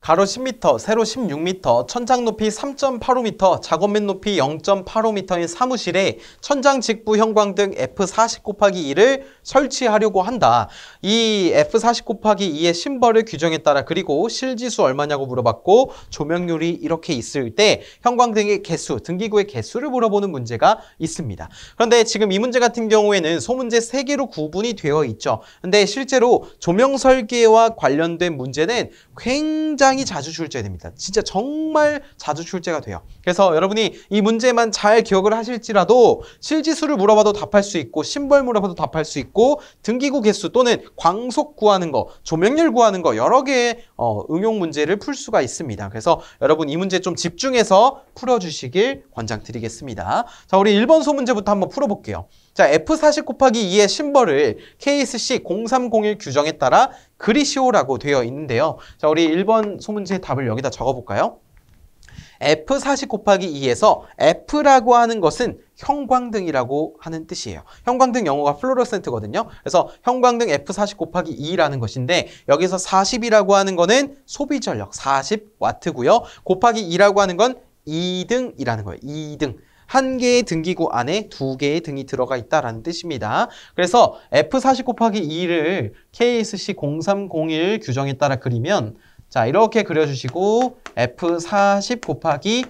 가로 10m, 세로 16m, 천장 높이 3.85m, 작업면 높이 0.85m인 사무실에 천장 직부 형광등 F40 곱하기 2를 설치하려고 한다. 이 F40 곱하기 2의 심벌을 규정에 따라 그리고 실지수 얼마냐고 물어봤고 조명률이 이렇게 있을 때 형광등의 개수, 등기구의 개수를 물어보는 문제가 있습니다. 그런데 지금 이 문제 같은 경우에는 소문제 3개로 구분이 되어 있죠. 근데 실제로 조명 설계와 관련된 문제는 굉장히 자주 출제됩니다. 진짜 정말 자주 출제가 돼요. 그래서 여러분이 이 문제만 잘 기억을 하실지라도 실지수를 물어봐도 답할 수 있고 심벌 물어봐도 답할 수 있고 등기구 개수 또는 광속 구하는 거, 조명률 구하는 거 여러 개의 응용 문제를 풀 수가 있습니다. 그래서 여러분 이 문제 좀 집중해서 풀어주시길 권장드리겠습니다. 자, 우리 1번 소문제부터 한번 풀어볼게요. 자, F40 곱하기 2의 심벌을 KSC 0301 규정에 따라 그리시오라고 되어 있는데요. 자, 우리 1번 소문제 답을 여기다 적어볼까요? F40 곱하기 2에서 F라고 하는 것은 형광등이라고 하는 뜻이에요. 형광등 영어가 플로러센트거든요. 그래서 형광등 F40 곱하기 2라는 것인데 여기서 40이라고 하는 거는 소비전력 40W고요. 곱하기 2라고 하는 건 2등이라는 거예요. 2등. 한 개의 등기구 안에 2개의 등이 들어가 있다라는 뜻입니다. 그래서 F40 곱하기 2를 KSC 0301 규정에 따라 그리면 자, 이렇게 그려주시고 F40 곱하기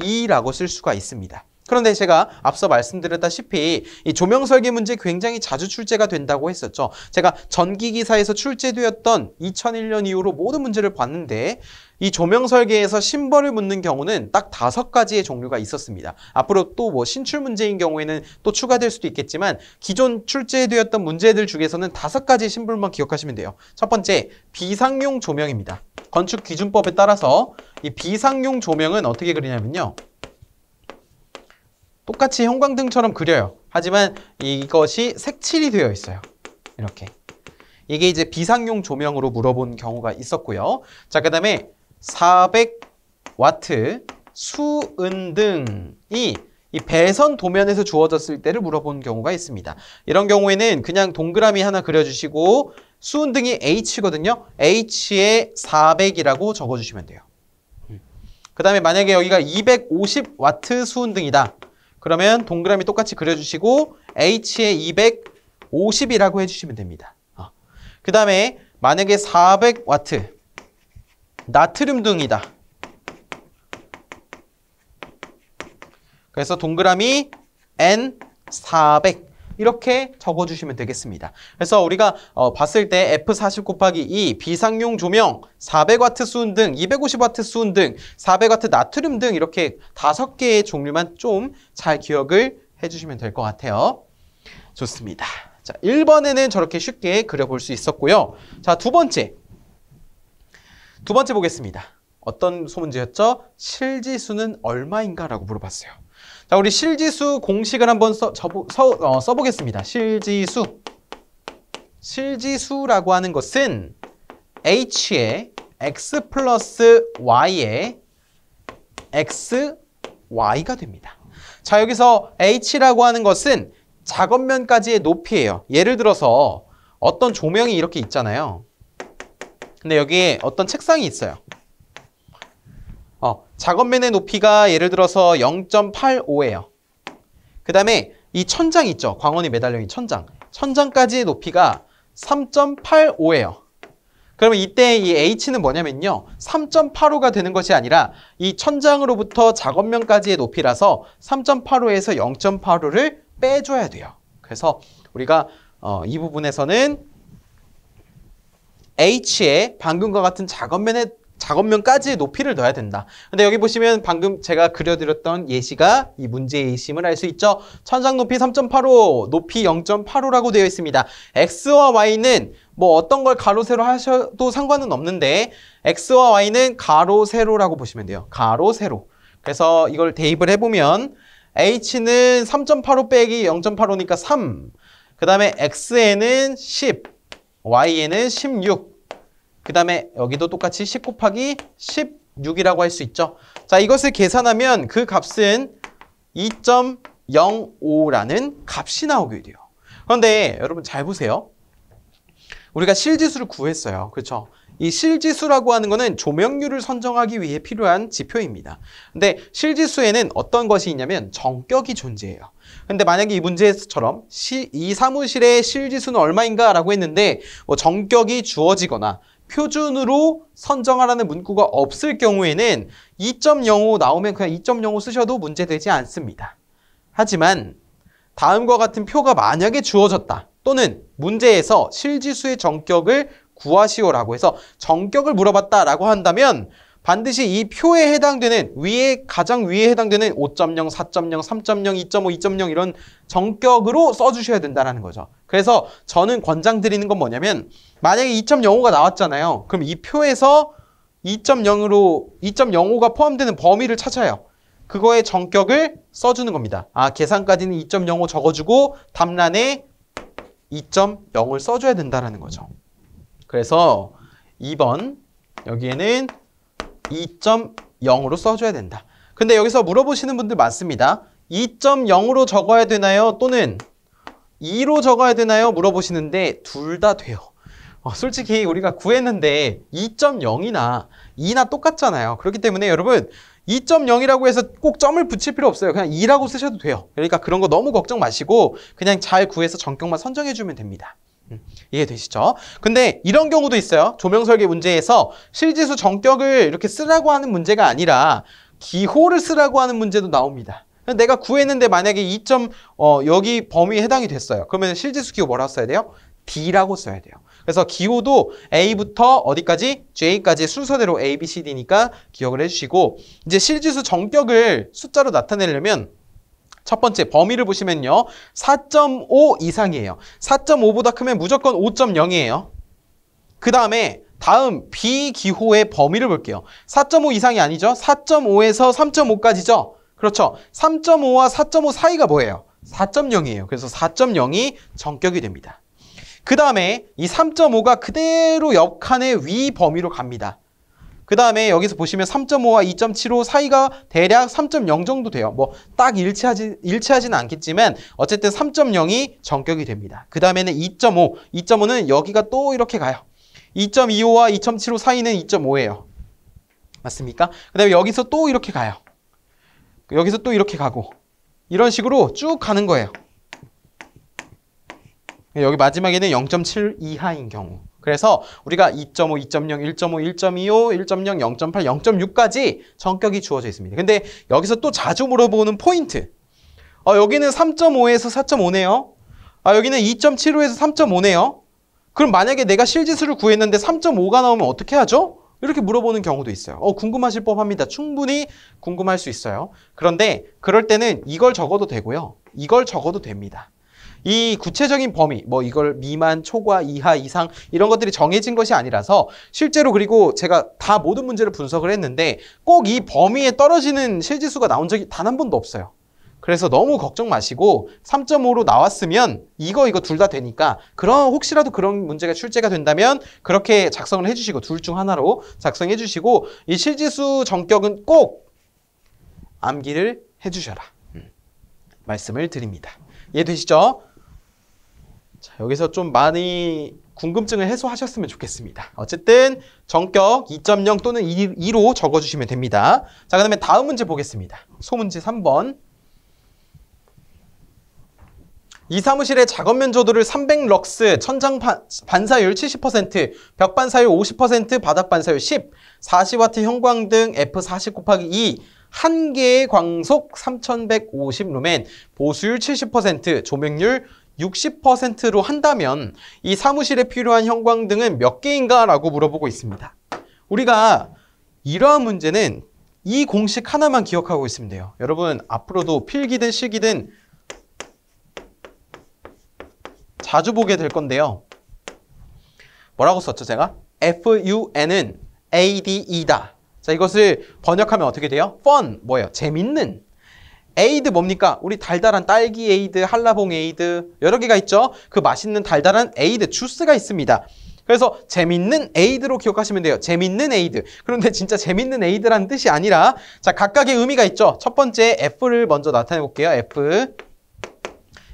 2라고 쓸 수가 있습니다. 그런데 제가 앞서 말씀드렸다시피 이 조명 설계 문제 굉장히 자주 출제가 된다고 했었죠. 제가 전기기사에서 출제되었던 2001년 이후로 모든 문제를 봤는데 이 조명 설계에서 심벌을 묻는 경우는 딱 5가지의 종류가 있었습니다. 앞으로 또 뭐 신출 문제인 경우에는 또 추가될 수도 있겠지만 기존 출제되었던 문제들 중에서는 5가지의 심벌만 기억하시면 돼요. 첫 번째, 비상용 조명입니다. 건축기준법에 따라서 이 비상용 조명은 어떻게 그리냐면요. 똑같이 형광등처럼 그려요. 하지만 이것이 색칠이 되어 있어요. 이렇게. 이게 이제 비상용 조명으로 물어본 경우가 있었고요. 자, 그 다음에 400W 수은등이 이 배선 도면에서 주어졌을 때를 물어본 경우가 있습니다. 이런 경우에는 그냥 동그라미 하나 그려주시고 수은등이 H거든요. H에 400이라고 적어주시면 돼요. 그 다음에 만약에 여기가 250W 수은등이다. 그러면 동그라미 똑같이 그려주시고 H에 250이라고 해주시면 됩니다. 그 다음에 만약에 400W 나트륨 등이다. 그래서 동그라미 N400 이렇게 적어주시면 되겠습니다. 그래서 우리가 봤을 때 F40 곱하기 2 비상용 조명 400W 수은등, 250W 수은등, 400W 나트륨 등 이렇게 5개의 종류만 좀 잘 기억을 해주시면 될 것 같아요. 좋습니다. 자, 1번에는 저렇게 쉽게 그려볼 수 있었고요. 자, 두 번째 보겠습니다. 어떤 소문제였죠? 실지수는 얼마인가? 라고 물어봤어요. 자, 우리 실지수 공식을 한번 써보겠습니다. 실지수라고 하는 것은 H에 X 플러스 Y에 XY가 됩니다. 자, 여기서 H라고 하는 것은 작업면까지의 높이예요. 예를 들어서 어떤 조명이 이렇게 있잖아요. 근데 여기에 어떤 책상이 있어요. 작업면의 높이가 예를 들어서 0.85예요. 그 다음에 이 천장 있죠. 광원이 매달려 있는 천장. 천장까지의 높이가 3.85예요. 그러면 이때 이 H는 뭐냐면요. 3.85가 되는 것이 아니라 이 천장으로부터 작업면까지의 높이라서 3.85에서 0.85를 빼줘야 돼요. 그래서 우리가 이 부분에서는 H에 방금과 같은 작업면까지의 높이를 넣어야 된다. 근데 여기 보시면 방금 제가 그려드렸던 예시가 이 문제의 예심을 알 수 있죠. 천장 높이 3.85, 높이 0.85라고 되어 있습니다. X와 Y는 뭐 어떤 걸 가로, 세로 하셔도 상관은 없는데 X와 Y는 가로, 세로라고 보시면 돼요. 가로, 세로. 그래서 이걸 대입을 해보면 H는 3.85 빼기 0.85니까 3. 그 다음에 X에는 10, Y에는 16. 그 다음에 여기도 똑같이 10 곱하기 16이라고 할 수 있죠. 자, 이것을 계산하면 그 값은 2.05라는 값이 나오게 돼요. 그런데 여러분 잘 보세요. 우리가 실지수를 구했어요. 그렇죠? 이 실지수라고 하는 거는 조명률을 선정하기 위해 필요한 지표입니다. 근데 실지수에는 어떤 것이 있냐면 정격이 존재해요. 근데 만약에 이 문제에서처럼 이 사무실의 실지수는 얼마인가 라고 했는데 뭐 정격이 주어지거나 표준으로 선정하라는 문구가 없을 경우에는 2.05 나오면 그냥 2.05 쓰셔도 문제되지 않습니다. 하지만 다음과 같은 표가 만약에 주어졌다. 또는 문제에서 실지수의 정격을 구하시오라고 해서 정격을 물어봤다라고 한다면 반드시 이 표에 해당되는 가장 위에 해당되는 5.0, 4.0, 3.0, 2.5, 2.0 이런 정격으로 써주셔야 된다는 거죠. 그래서 저는 권장드리는 건 뭐냐면 만약에 2.05가 나왔잖아요. 그럼 이 표에서 2.05가 포함되는 범위를 찾아요. 그거의 정격을 써주는 겁니다. 계산까지는 2.05 적어주고 답란에 2.0을 써줘야 된다는 거죠. 그래서 2번 여기에는 2.0으로 써줘야 된다. 근데 여기서 물어보시는 분들 많습니다. 2.0으로 적어야 되나요? 또는 2로 적어야 되나요? 물어보시는데 둘 다 돼요. 솔직히 우리가 구했는데 2.0이나 2나 똑같잖아요. 그렇기 때문에 여러분 2.0이라고 해서 꼭 점을 붙일 필요 없어요. 그냥 2라고 쓰셔도 돼요. 그러니까 그런 거 너무 걱정 마시고 그냥 잘 구해서 정격만 선정해주면 됩니다. 이해되시죠? 근데 이런 경우도 있어요. 조명설계 문제에서 실지수 정격을 이렇게 쓰라고 하는 문제가 아니라 기호를 쓰라고 하는 문제도 나옵니다. 내가 구했는데 만약에 여기 범위에 해당이 됐어요. 그러면 실지수 기호 뭐라고 써야 돼요? D라고 써야 돼요. 그래서 기호도 A부터 어디까지? J까지 순서대로 A, B, C, D니까 기억을 해주시고 이제 실지수 정격을 숫자로 나타내려면 첫 번째 범위를 보시면요. 4.5 이상이에요. 4.5보다 크면 무조건 5.0이에요. 그 다음에 다음 비기호의 범위를 볼게요. 4.5 이상이 아니죠. 4.5에서 3.5까지죠. 그렇죠. 3.5와 4.5 사이가 뭐예요? 4.0이에요. 그래서 4.0이 정격이 됩니다. 그 다음에 이 3.5가 그대로 옆 칸의 위 범위로 갑니다. 그 다음에 여기서 보시면 3.5와 2.75 사이가 대략 3.0 정도 돼요. 뭐 딱 일치하지는 않겠지만 어쨌든 3.0이 정격이 됩니다. 그 다음에는 2.5. 2.5는 여기가 또 이렇게 가요. 2.25와 2.75 사이는 2.5예요. 맞습니까? 그 다음에 여기서 또 이렇게 가요. 여기서 또 이렇게 가고 이런 식으로 쭉 가는 거예요. 여기 마지막에는 0.7 이하인 경우. 그래서 우리가 2.5, 2.0, 1.5, 1.25, 1.0, 0.8, 0.6까지 정격이 주어져 있습니다. 근데 여기서 또 자주 물어보는 포인트. 여기는 3.5에서 4.5네요. 여기는 2.75에서 3.5네요. 그럼 만약에 내가 실지수를 구했는데 3.5가 나오면 어떻게 하죠? 이렇게 물어보는 경우도 있어요. 궁금하실 법합니다. 충분히 궁금할 수 있어요. 그런데 그럴 때는 이걸 적어도 되고요. 이걸 적어도 됩니다. 이 구체적인 범위, 뭐 이걸 미만, 초과, 이하, 이상 이런 것들이 정해진 것이 아니라서 실제로 그리고 제가 다 모든 문제를 분석을 했는데 꼭 이 범위에 떨어지는 실지수가 나온 적이 단 한 번도 없어요. 그래서 너무 걱정 마시고 3.5로 나왔으면 이거 둘 다 되니까 혹시라도 그런 문제가 출제가 된다면 그렇게 작성을 해주시고 둘 중 하나로 작성해 주시고 이 실지수 정격은 꼭 암기를 해주셔라. 말씀을 드립니다. 이해되시죠? 자, 여기서 좀 많이 궁금증을 해소하셨으면 좋겠습니다. 어쨌든 정격 2.0 또는 2로 적어주시면 됩니다. 자, 그 다음에 다음 문제 보겠습니다. 소문제 3번. 이 사무실의 작업 면적도를 300럭스, 천장 반사율 70%, 벽 반사율 50%, 바닥 반사율 10, 40W 형광등 F40 곱하기 2, 한 개의 광속 3150 루멘, 보수율 70%, 조명률 60%로 한다면 이 사무실에 필요한 형광등은 몇 개인가? 라고 물어보고 있습니다. 우리가 이러한 문제는 이 공식 하나만 기억하고 있으면 돼요. 여러분 앞으로도 필기든 실기든 자주 보게 될 건데요. 뭐라고 썼죠 제가? FUN은 ADE다. 자, 이것을 번역하면 어떻게 돼요? fun, 뭐예요? 재밌는. 에이드 뭡니까? 우리 달달한 딸기 에이드, 한라봉 에이드 여러 개가 있죠? 그 맛있는 달달한 에이드, 주스가 있습니다. 그래서 재밌는 에이드로 기억하시면 돼요. 재밌는 에이드. 그런데 진짜 재밌는 에이드라는 뜻이 아니라 자, 각각의 의미가 있죠. 첫 번째 F를 먼저 나타내 볼게요. F.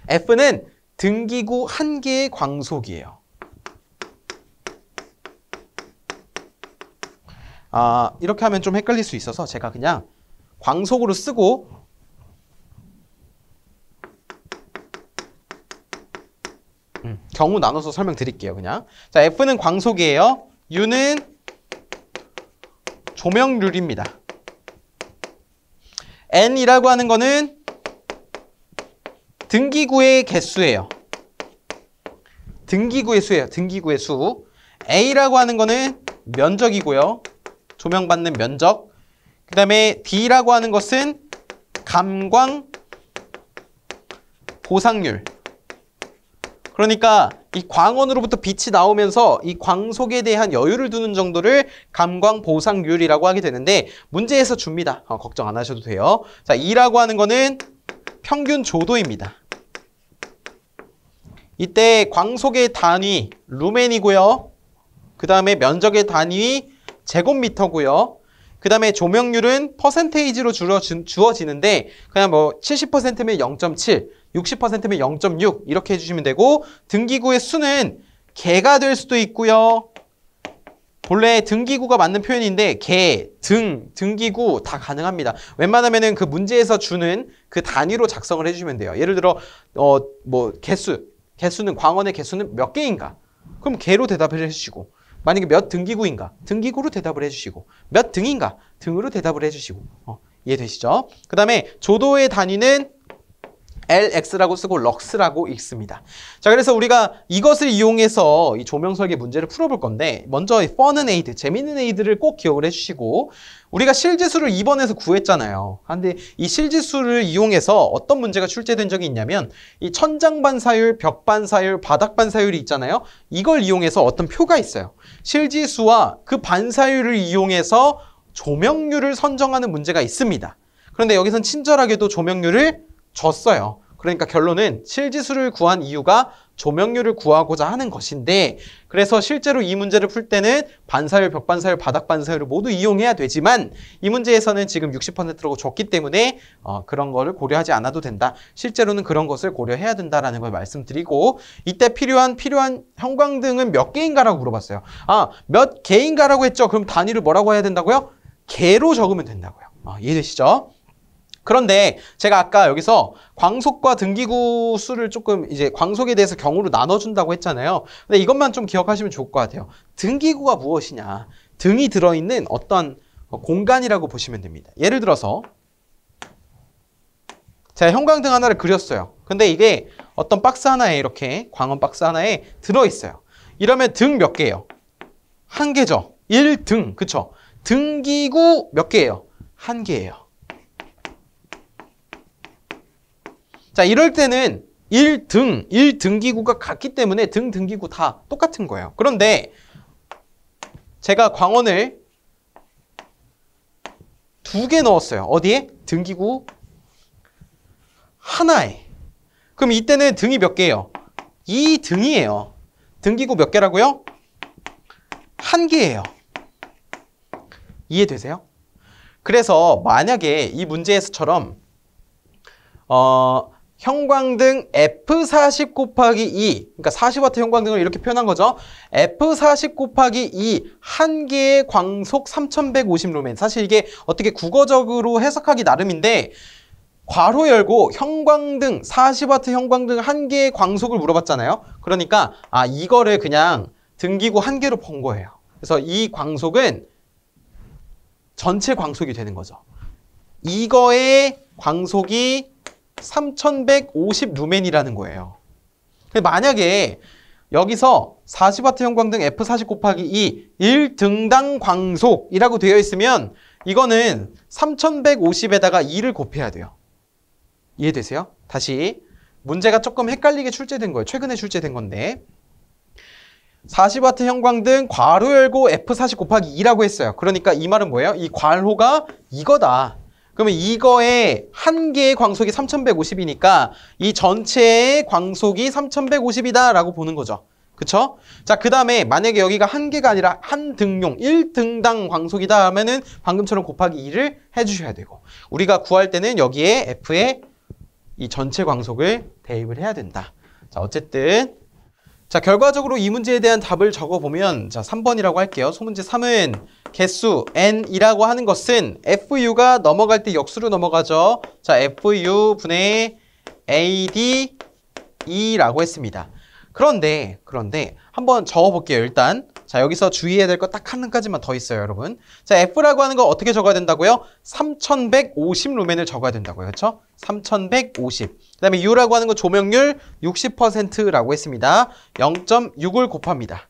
F는 등기구 한 개의 광속이에요. 이렇게 하면 좀 헷갈릴 수 있어서 제가 그냥 광속으로 쓰고 경우 나눠서 설명드릴게요. 그냥. 자, F는 광속이에요. U는 조명률입니다. N이라고 하는 거는 등기구의 개수예요. 등기구의 수예요. 등기구의 수. A라고 하는 거는 면적이고요. 조명받는 면적. 그 다음에 D라고 하는 것은 감광 보상률. 그러니까 이 광원으로부터 빛이 나오면서 이 광속에 대한 여유를 두는 정도를 감광 보상률이라고 하게 되는데 문제에서 줍니다. 걱정 안 하셔도 돼요. 자, E라고 하는 거는 평균 조도입니다. 이때 광속의 단위 루멘이고요. 그 다음에 면적의 단위 제곱미터고요. 그 다음에 조명률은 퍼센테이지로 주어지는데 그냥 뭐 70%면 0.7, 60%면 0.6 이렇게 해주시면 되고 등기구의 수는 개가 될 수도 있고요. 본래 등기구가 맞는 표현인데 개, 등기구 다 가능합니다. 웬만하면은 그 문제에서 주는 그 단위로 작성을 해주시면 돼요. 예를 들어 뭐 개수는 광원의 개수는 몇 개인가? 그럼 개로 대답을 해주시고 만약에 몇 등기구인가? 등기구로 대답을 해주시고 몇 등인가? 등으로 대답을 해주시고 이해되시죠? 그 다음에 조도의 단위는 LX라고 쓰고 럭스라고 읽습니다. 자, 그래서 우리가 이것을 이용해서 이 조명 설계 문제를 풀어볼 건데 먼저 이 fun aid, 재밌는 aid를 꼭 기억을 해주시고 우리가 실지수를 2번에서 구했잖아요. 근데 이 실지수를 이용해서 어떤 문제가 출제된 적이 있냐면 이 천장 반사율, 벽 반사율, 바닥 반사율이 있잖아요. 이걸 이용해서 어떤 표가 있어요. 실지수와 그 반사율을 이용해서 조명률을 선정하는 문제가 있습니다. 그런데 여기선 친절하게도 조명률을 줬어요. 그러니까 결론은 실지수를 구한 이유가 조명률을 구하고자 하는 것인데 그래서 실제로 이 문제를 풀 때는 반사율, 벽반사율, 바닥반사율을 모두 이용해야 되지만 이 문제에서는 지금 60%라고 줬기 때문에 그런 거를 고려하지 않아도 된다. 실제로는 그런 것을 고려해야 된다라는 걸 말씀드리고 이때 필요한 형광등은 몇 개인가라고 물어봤어요. 몇 개인가라고 했죠? 그럼 단위를 뭐라고 해야 된다고요? 개로 적으면 된다고요. 이해되시죠? 그런데 제가 아까 여기서 광속과 등기구 수를 조금 이제 광속에 대해서 경우로 나눠준다고 했잖아요. 근데 이것만 좀 기억하시면 좋을 것 같아요. 등기구가 무엇이냐? 등이 들어있는 어떤 공간이라고 보시면 됩니다. 예를 들어서 제가 형광등 하나를 그렸어요. 근데 이게 어떤 박스 하나에 이렇게 광원 박스 하나에 들어있어요. 이러면 등 몇 개예요? 한 개죠. 1등, 그쵸? 등기구 몇 개예요? 한 개예요. 자, 이럴 때는 1등기구가 같기 때문에 등기구 다 똑같은 거예요. 그런데 제가 광원을 2개 넣었어요. 어디에? 등기구 하나에. 그럼 이때는 등이 몇 개예요? 2등이에요. 등기구 몇 개라고요? 1개예요. 이해되세요? 그래서 만약에 이 문제에서처럼 형광등 F40 곱하기 2, 그러니까 40W 형광등을 이렇게 표현한 거죠. F40 곱하기 2, 한 개의 광속 3150 루멘. 사실 이게 어떻게 국어적으로 해석하기 나름인데 괄호 열고 형광등, 40W 형광등 한 개의 광속을 물어봤잖아요. 그러니까 이거를 그냥 등기구 한 개로 본 거예요. 그래서 이 광속은 전체 광속이 되는 거죠. 이거의 광속이 3150 루멘이라는 거예요. 만약에 여기서 40W 형광등 F40 곱하기 2 1등당 광속이라고 되어 있으면 이거는 3150에다가 2를 곱해야 돼요. 이해되세요? 다시 문제가 조금 헷갈리게 출제된 거예요. 최근에 출제된 건데 40W 형광등 괄호 열고 F40 곱하기 2라고 했어요. 그러니까 이 말은 뭐예요? 이 괄호가 이거다. 그러면 이거의 한 개의 광속이 3150이니까 이 전체의 광속이 3150이다 라고 보는 거죠. 그쵸? 자, 그 다음에 만약에 여기가 한 개가 아니라 한 등용 1등당 광속이다 하면은 방금처럼 곱하기 2를 해주셔야 되고 우리가 구할 때는 여기에 F에 이 전체 광속을 대입을 해야 된다. 자, 어쨌든 자, 결과적으로 이 문제에 대한 답을 적어보면 자, 3번이라고 할게요. 소문제 3은 개수 n이라고 하는 것은 fu가 넘어갈 때 역수로 넘어가죠. 자, fu 분의 ad e라고 했습니다. 그런데 한번 적어볼게요. 일단 자, 여기서 주의해야 될 거 딱 한 가지만 더 있어요, 여러분. 자, F라고 하는 거 어떻게 적어야 된다고요? 3150 루멘을 적어야 된다고요. 그렇죠? 3150. 그다음에 U라고 하는 거 조명률 60%라고 했습니다. 0.6을 곱합니다.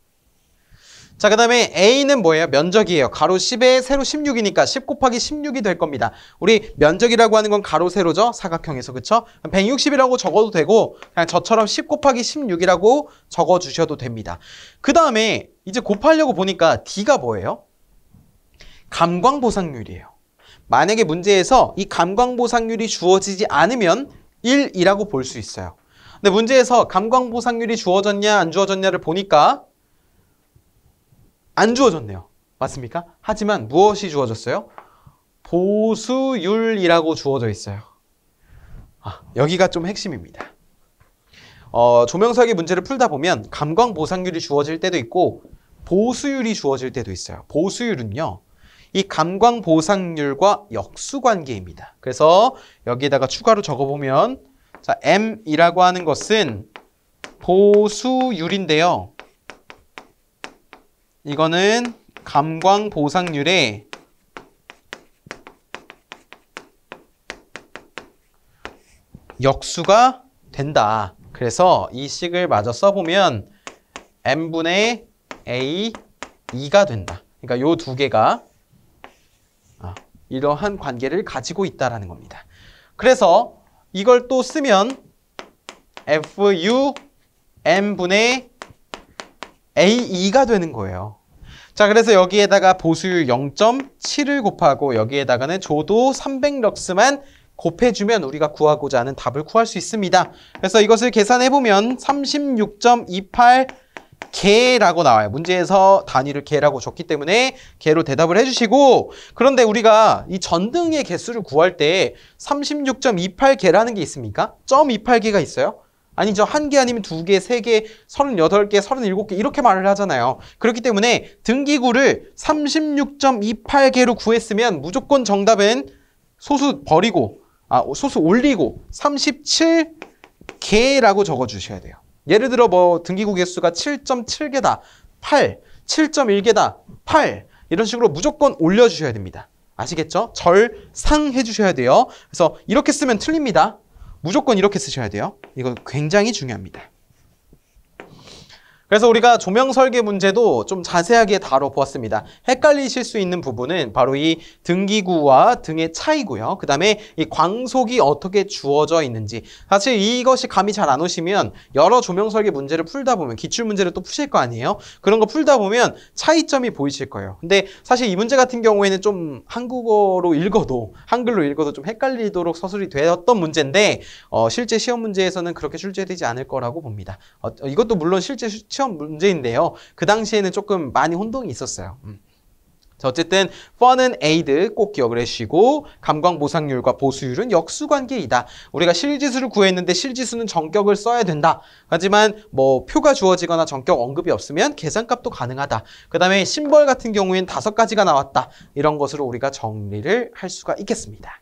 자, 그다음에 A는 뭐예요? 면적이에요. 가로 10에 세로 16이니까 10 곱하기 16이 될 겁니다. 우리 면적이라고 하는 건 가로 세로죠? 사각형에서. 그쵸? 160이라고 적어도 되고 그냥 저처럼 10 곱하기 16이라고 적어주셔도 됩니다. 그 다음에 이제 곱하려고 보니까 D가 뭐예요? 감광보상률이에요. 만약에 문제에서 이 감광보상률이 주어지지 않으면 1이라고 볼 수 있어요. 근데 문제에서 감광보상률이 주어졌냐 안 주어졌냐를 보니까 안 주어졌네요. 맞습니까? 하지만 무엇이 주어졌어요? 보수율이라고 주어져 있어요. 여기가 좀 핵심입니다. 조명석의 문제를 풀다 보면 감광보상률이 주어질 때도 있고 보수율이 주어질 때도 있어요. 보수율은요, 이 감광보상률과 역수관계입니다. 그래서 여기에다가 추가로 적어보면 자, M이라고 하는 것은 보수율인데요. 이거는 감광보상률의 역수가 된다. 그래서 이 식을 마저 써보면 M분의 A, 2가 된다. 그러니까 요 두 개가 이러한 관계를 가지고 있다라는 겁니다. 그래서 이걸 또 쓰면 FU M분의 A2가 되는 거예요. 자, 그래서 여기에다가 보수율 0.7을 곱하고 여기에다가는 조도 300럭스만 곱해주면 우리가 구하고자 하는 답을 구할 수 있습니다. 그래서 이것을 계산해보면 36.28개라고 나와요. 문제에서 단위를 개라고 줬기 때문에 개로 대답을 해주시고, 그런데 우리가 이 전등의 개수를 구할 때 36.28개라는 게 있습니까? 0.28개가 있어요? 아니죠. 한 개 아니면 두 개, 세 개, 38개, 37개 이렇게 말을 하잖아요. 그렇기 때문에 등기구를 36.28개로 구했으면 무조건 정답은 소수 버리고 소수 올리고 37개라고 적어주셔야 돼요. 예를 들어 뭐 등기구 개수가 7.7개다, 8, 7.1개다, 8 이런 식으로 무조건 올려주셔야 됩니다. 아시겠죠? 절상해 주셔야 돼요. 그래서 이렇게 쓰면 틀립니다. 무조건 이렇게 쓰셔야 돼요. 이거 굉장히 중요합니다. 그래서 우리가 조명 설계 문제도 좀 자세하게 다뤄보았습니다. 헷갈리실 수 있는 부분은 바로 이 등기구와 등의 차이고요. 그 다음에 이 광속이 어떻게 주어져 있는지. 사실 이것이 감이 잘 안 오시면 여러 조명 설계 문제를 풀다 보면 기출문제를 또 푸실 거 아니에요? 그런 거 풀다 보면 차이점이 보이실 거예요. 근데 사실 이 문제 같은 경우에는 좀 한글로 읽어도 좀 헷갈리도록 서술이 되었던 문제인데 실제 시험 문제에서는 그렇게 출제되지 않을 거라고 봅니다. 이것도 물론 실제 시험 문제인데요. 그 당시에는 조금 많이 혼동이 있었어요. 자, 어쨌든 fun은 aid 꼭 기억을 해주시고 감광보상률과 보수율은 역수관계이다. 우리가 실지수를 구했는데 실지수는 정격을 써야 된다. 하지만 뭐 표가 주어지거나 정격 언급이 없으면 계산값도 가능하다. 그 다음에 심벌 같은 경우에는 5가지가 나왔다. 이런 것으로 우리가 정리를 할 수가 있겠습니다.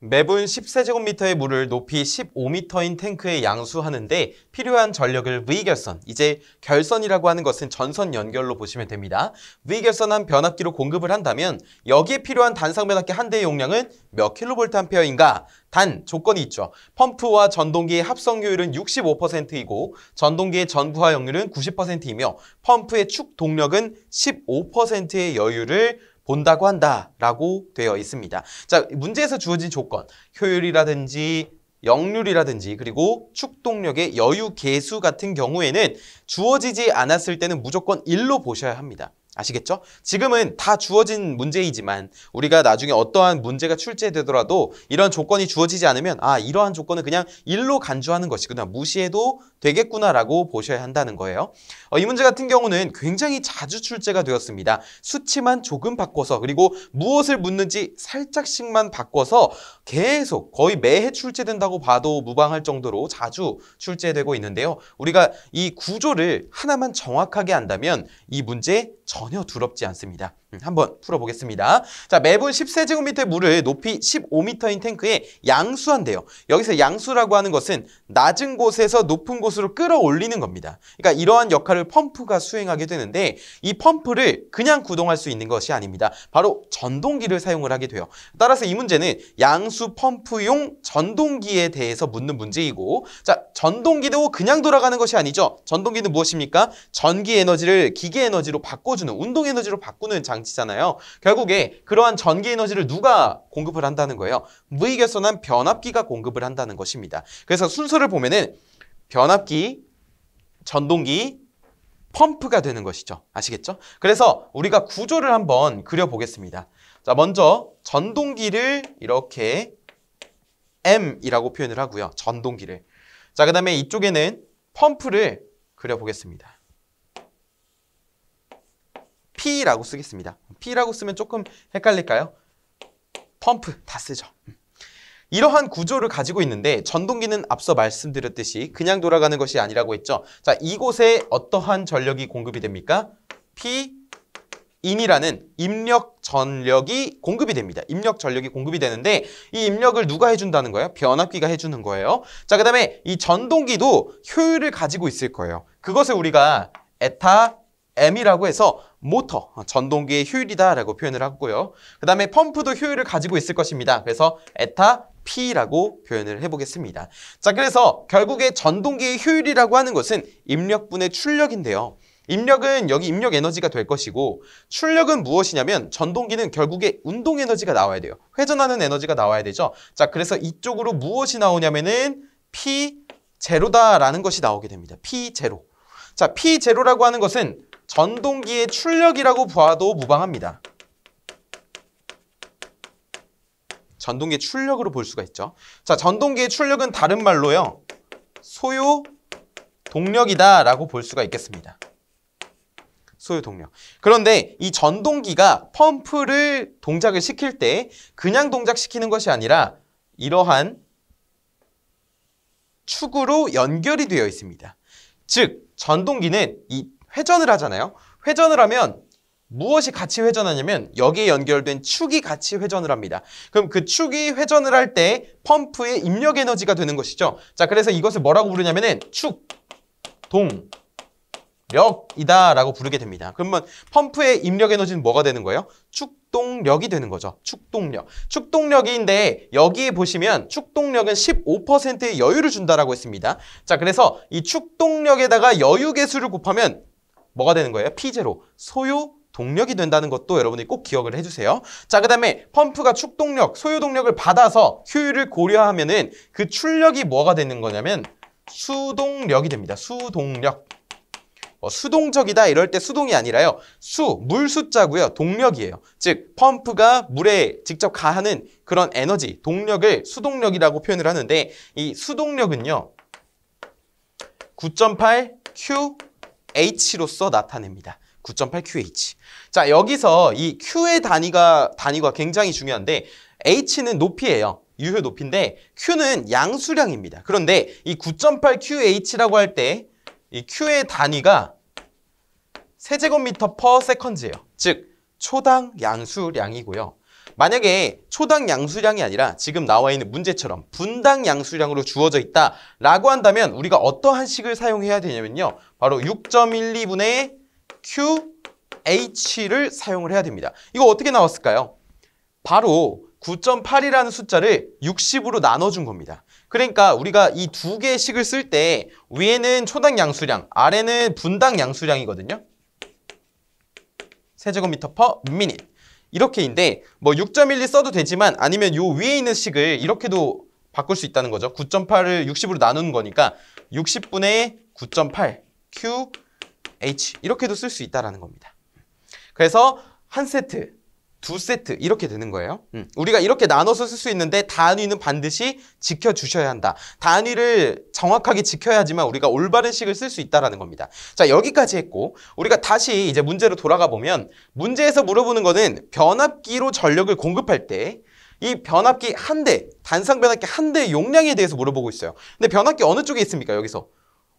매분 10세제곱미터의 물을 높이 15m인 탱크에 양수하는데 필요한 전력을 V결선, 이제 결선이라고 하는 것은 전선 연결로 보시면 됩니다. V결선한 변압기로 공급을 한다면 여기에 필요한 단상 변압기 한 대의 용량은 몇 kVA인가? 단 조건이 있죠. 펌프와 전동기의 합성효율은 65%이고 전동기의 전부하역률은 90%이며 펌프의 축 동력은 15%의 여유를 본다고 한다라고 되어 있습니다. 자, 문제에서 주어진 조건, 효율이라든지 역률이라든지 그리고 축동력의 여유 계수 같은 경우에는 주어지지 않았을 때는 무조건 1로 보셔야 합니다. 아시겠죠? 지금은 다 주어진 문제이지만 우리가 나중에 어떠한 문제가 출제되더라도 이런 조건이 주어지지 않으면 이러한 조건은 그냥 일로 간주하는 것이구나, 무시해도 되겠구나라고 보셔야 한다는 거예요. 이 문제 같은 경우는 굉장히 자주 출제가 되었습니다. 수치만 조금 바꿔서 그리고 무엇을 묻는지 살짝씩만 바꿔서 계속 거의 매해 출제된다고 봐도 무방할 정도로 자주 출제되고 있는데요. 우리가 이 구조를 하나만 정확하게 안다면 이 문제 전혀 두렵지 않습니다. 한번 풀어보겠습니다. 자, 매분 10세제곱미터의 물을 높이 15m인 탱크에 양수한대요. 여기서 양수라고 하는 것은 낮은 곳에서 높은 곳으로 끌어올리는 겁니다. 그러니까 이러한 역할을 펌프가 수행하게 되는데 이 펌프를 그냥 구동할 수 있는 것이 아닙니다. 바로 전동기를 사용을 하게 돼요. 따라서 이 문제는 양수 펌프용 전동기에 대해서 묻는 문제이고, 자, 전동기도 그냥 돌아가는 것이 아니죠. 전동기는 무엇입니까? 전기 에너지를 기계 에너지로 바꿔주는, 운동 에너지로 바꾸는 장치잖아요. 결국에 그러한 전기 에너지를 누가 공급을 한다는 거예요? 무위결선한 변압기가 공급을 한다는 것입니다. 그래서 순서를 보면은 변압기, 전동기, 펌프가 되는 것이죠. 아시겠죠? 그래서 우리가 구조를 한번 그려보겠습니다. 자, 먼저 전동기를 이렇게 M이라고 표현을 하고요. 전동기를. 자, 그 다음에 이쪽에는 펌프를 그려보겠습니다. P라고 쓰겠습니다. P라고 쓰면 조금 헷갈릴까요? 펌프 다 쓰죠. 이러한 구조를 가지고 있는데 전동기는 앞서 말씀드렸듯이 그냥 돌아가는 것이 아니라고 했죠. 자, 이곳에 어떠한 전력이 공급이 됩니까? P인이라는 입력 전력이 공급이 됩니다. 입력 전력이 공급이 되는데 이 입력을 누가 해준다는 거예요? 변압기가 해주는 거예요. 자, 그 다음에 이 전동기도 효율을 가지고 있을 거예요. 그것을 우리가 에타 M이라고 해서 모터, 전동기의 효율이다라고 표현을 하고요. 그 다음에 펌프도 효율을 가지고 있을 것입니다. 그래서 에타 P라고 표현을 해보겠습니다. 자, 그래서 결국에 전동기의 효율이라고 하는 것은 입력분의 출력인데요. 입력은 여기 입력 에너지가 될 것이고, 출력은 무엇이냐면 전동기는 결국에 운동 에너지가 나와야 돼요. 회전하는 에너지가 나와야 되죠. 자, 그래서 이쪽으로 무엇이 나오냐면은 P0다라는 것이 나오게 됩니다. P0. 자, P0라고 하는 것은 전동기의 출력이라고 봐도 무방합니다. 전동기의 출력으로 볼 수가 있죠. 자, 전동기의 출력은 다른 말로요, 소요 동력이다 라고 볼 수가 있겠습니다. 소요 동력. 그런데 이 전동기가 펌프를 동작을 시킬 때 그냥 동작시키는 것이 아니라 이러한 축으로 연결이 되어 있습니다. 즉, 전동기는 이 회전을 하잖아요. 회전을 하면 무엇이 같이 회전하냐면 여기에 연결된 축이 같이 회전을 합니다. 그럼 그 축이 회전을 할 때 펌프의 입력 에너지가 되는 것이죠. 자, 그래서 이것을 뭐라고 부르냐면은 축, 동, 력이다 라고 부르게 됩니다. 그러면 펌프의 입력 에너지는 뭐가 되는 거예요? 축동력이 되는 거죠. 축동력. 축동력인데 여기에 보시면 축동력은 15%의 여유를 준다라고 했습니다. 자, 그래서 이 축동력에다가 여유 계수를 곱하면 뭐가 되는 거예요? P0, 소요 동력이 된다는 것도 여러분이 꼭 기억을 해주세요. 자, 그 다음에 펌프가 축동력, 소요 동력을 받아서 효율을 고려하면은 그 출력이 뭐가 되는 거냐면 수동력이 됩니다. 수동력. 수동적이다 이럴 때 수동이 아니라요, 물 숫자고요, 동력이에요. 즉 펌프가 물에 직접 가하는 그런 에너지, 동력을 수동력이라고 표현을 하는데 이 수동력은요 9.8QH로서 나타냅니다. 9.8QH. 자, 여기서 이 Q의 단위가 굉장히 중요한데 H는 높이예요. 유효 높이인데 Q는 양수량입니다. 그런데 이 9.8QH라고 할 때 이 Q의 단위가 세제곱미터 퍼 세컨즈예요. 즉 초당 양수량이고요. 만약에 초당 양수량이 아니라 지금 나와 있는 문제처럼 분당 양수량으로 주어져 있다라고 한다면 우리가 어떠한 식을 사용해야 되냐면요, 바로 6.12분의 QH를 사용을 해야 됩니다. 이거 어떻게 나왔을까요? 바로 9.8이라는 숫자를 60으로 나눠준 겁니다. 그러니까 우리가 이 두 개의 식을 쓸 때 위에는 초당 양수량, 아래는 분당 양수량이거든요. 세제곱미터 퍼 미닛. 이렇게인데 뭐 6.12 써도 되지만 아니면 요 위에 있는 식을 이렇게도 바꿀 수 있다는 거죠. 9.8을 60으로 나누는 거니까 60분의 9.8 QH 이렇게도 쓸 수 있다는 겁니다. 그래서 한 세트, 두 세트 이렇게 되는 거예요. 우리가 이렇게 나눠서 쓸 수 있는데 단위는 반드시 지켜주셔야 한다. 단위를 정확하게 지켜야지만 우리가 올바른 식을 쓸 수 있다는 겁니다. 자, 여기까지 했고 우리가 다시 이제 문제로 돌아가 보면 문제에서 물어보는 거는 변압기로 전력을 공급할 때 이 변압기 한 대, 단상 변압기 한 대 용량에 대해서 물어보고 있어요. 근데 변압기 어느 쪽에 있습니까? 여기서.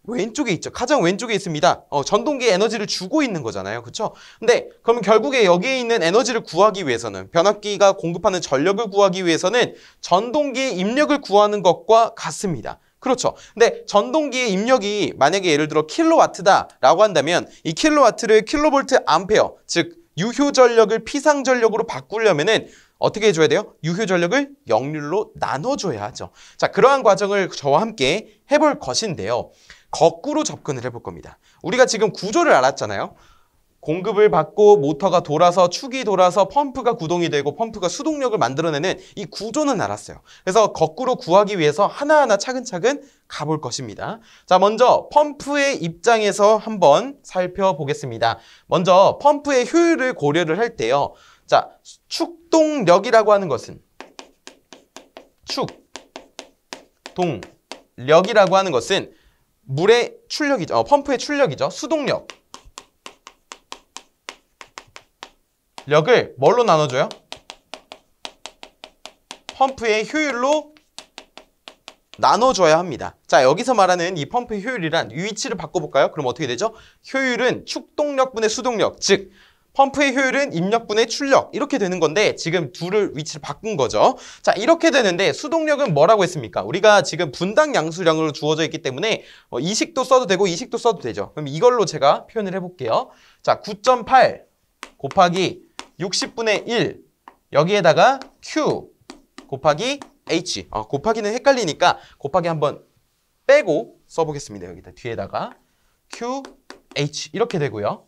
왼쪽에 있죠. 가장 왼쪽에 있습니다. 전동기에 에너지를 주고 있는 거잖아요. 그렇죠? 근데 그러면 결국에 여기에 있는 에너지를 구하기 위해서는 변압기가 공급하는 전력을 구하기 위해서는 전동기의 입력을 구하는 것과 같습니다. 그렇죠. 근데 전동기의 입력이 만약에 예를 들어 킬로와트다라고 한다면 이 킬로와트를 킬로볼트 암페어, 즉 유효 전력을 피상 전력으로 바꾸려면은 어떻게 해줘야 돼요? 유효 전력을 역률로 나눠줘야 하죠. 자, 그러한 과정을 저와 함께 해볼 것인데요. 거꾸로 접근을 해볼 겁니다. 우리가 지금 구조를 알았잖아요. 공급을 받고 모터가 돌아서 축이 돌아서 펌프가 구동이 되고 펌프가 수동력을 만들어내는 이 구조는 알았어요. 그래서 거꾸로 구하기 위해서 하나하나 차근차근 가볼 것입니다. 자, 먼저 펌프의 입장에서 한번 살펴보겠습니다. 먼저 펌프의 효율을 고려를 할 때요. 자, 축동력이라고 하는 것은 축동력이라고 하는 것은 물의 출력이죠. 펌프의 출력이죠. 수동력. 력을 뭘로 나눠줘요? 펌프의 효율로 나눠줘야 합니다. 자, 여기서 말하는 이 펌프의 효율이란 위치를 바꿔볼까요? 그럼 어떻게 되죠? 효율은 축동력분의 수동력, 즉 펌프의 효율은 입력분의 출력 이렇게 되는 건데 지금 둘을 위치를 바꾼 거죠. 자, 이렇게 되는데 수동력은 뭐라고 했습니까? 우리가 지금 분당 양수량으로 주어져 있기 때문에 이식도 써도 되고 이식도 써도 되죠. 그럼 이걸로 제가 표현을 해볼게요. 자, 9.8 곱하기 60분의 1 여기에다가 Q 곱하기 H 곱하기는 헷갈리니까 곱하기 한번 빼고 써보겠습니다. 여기다 뒤에다가 Q, H 이렇게 되고요.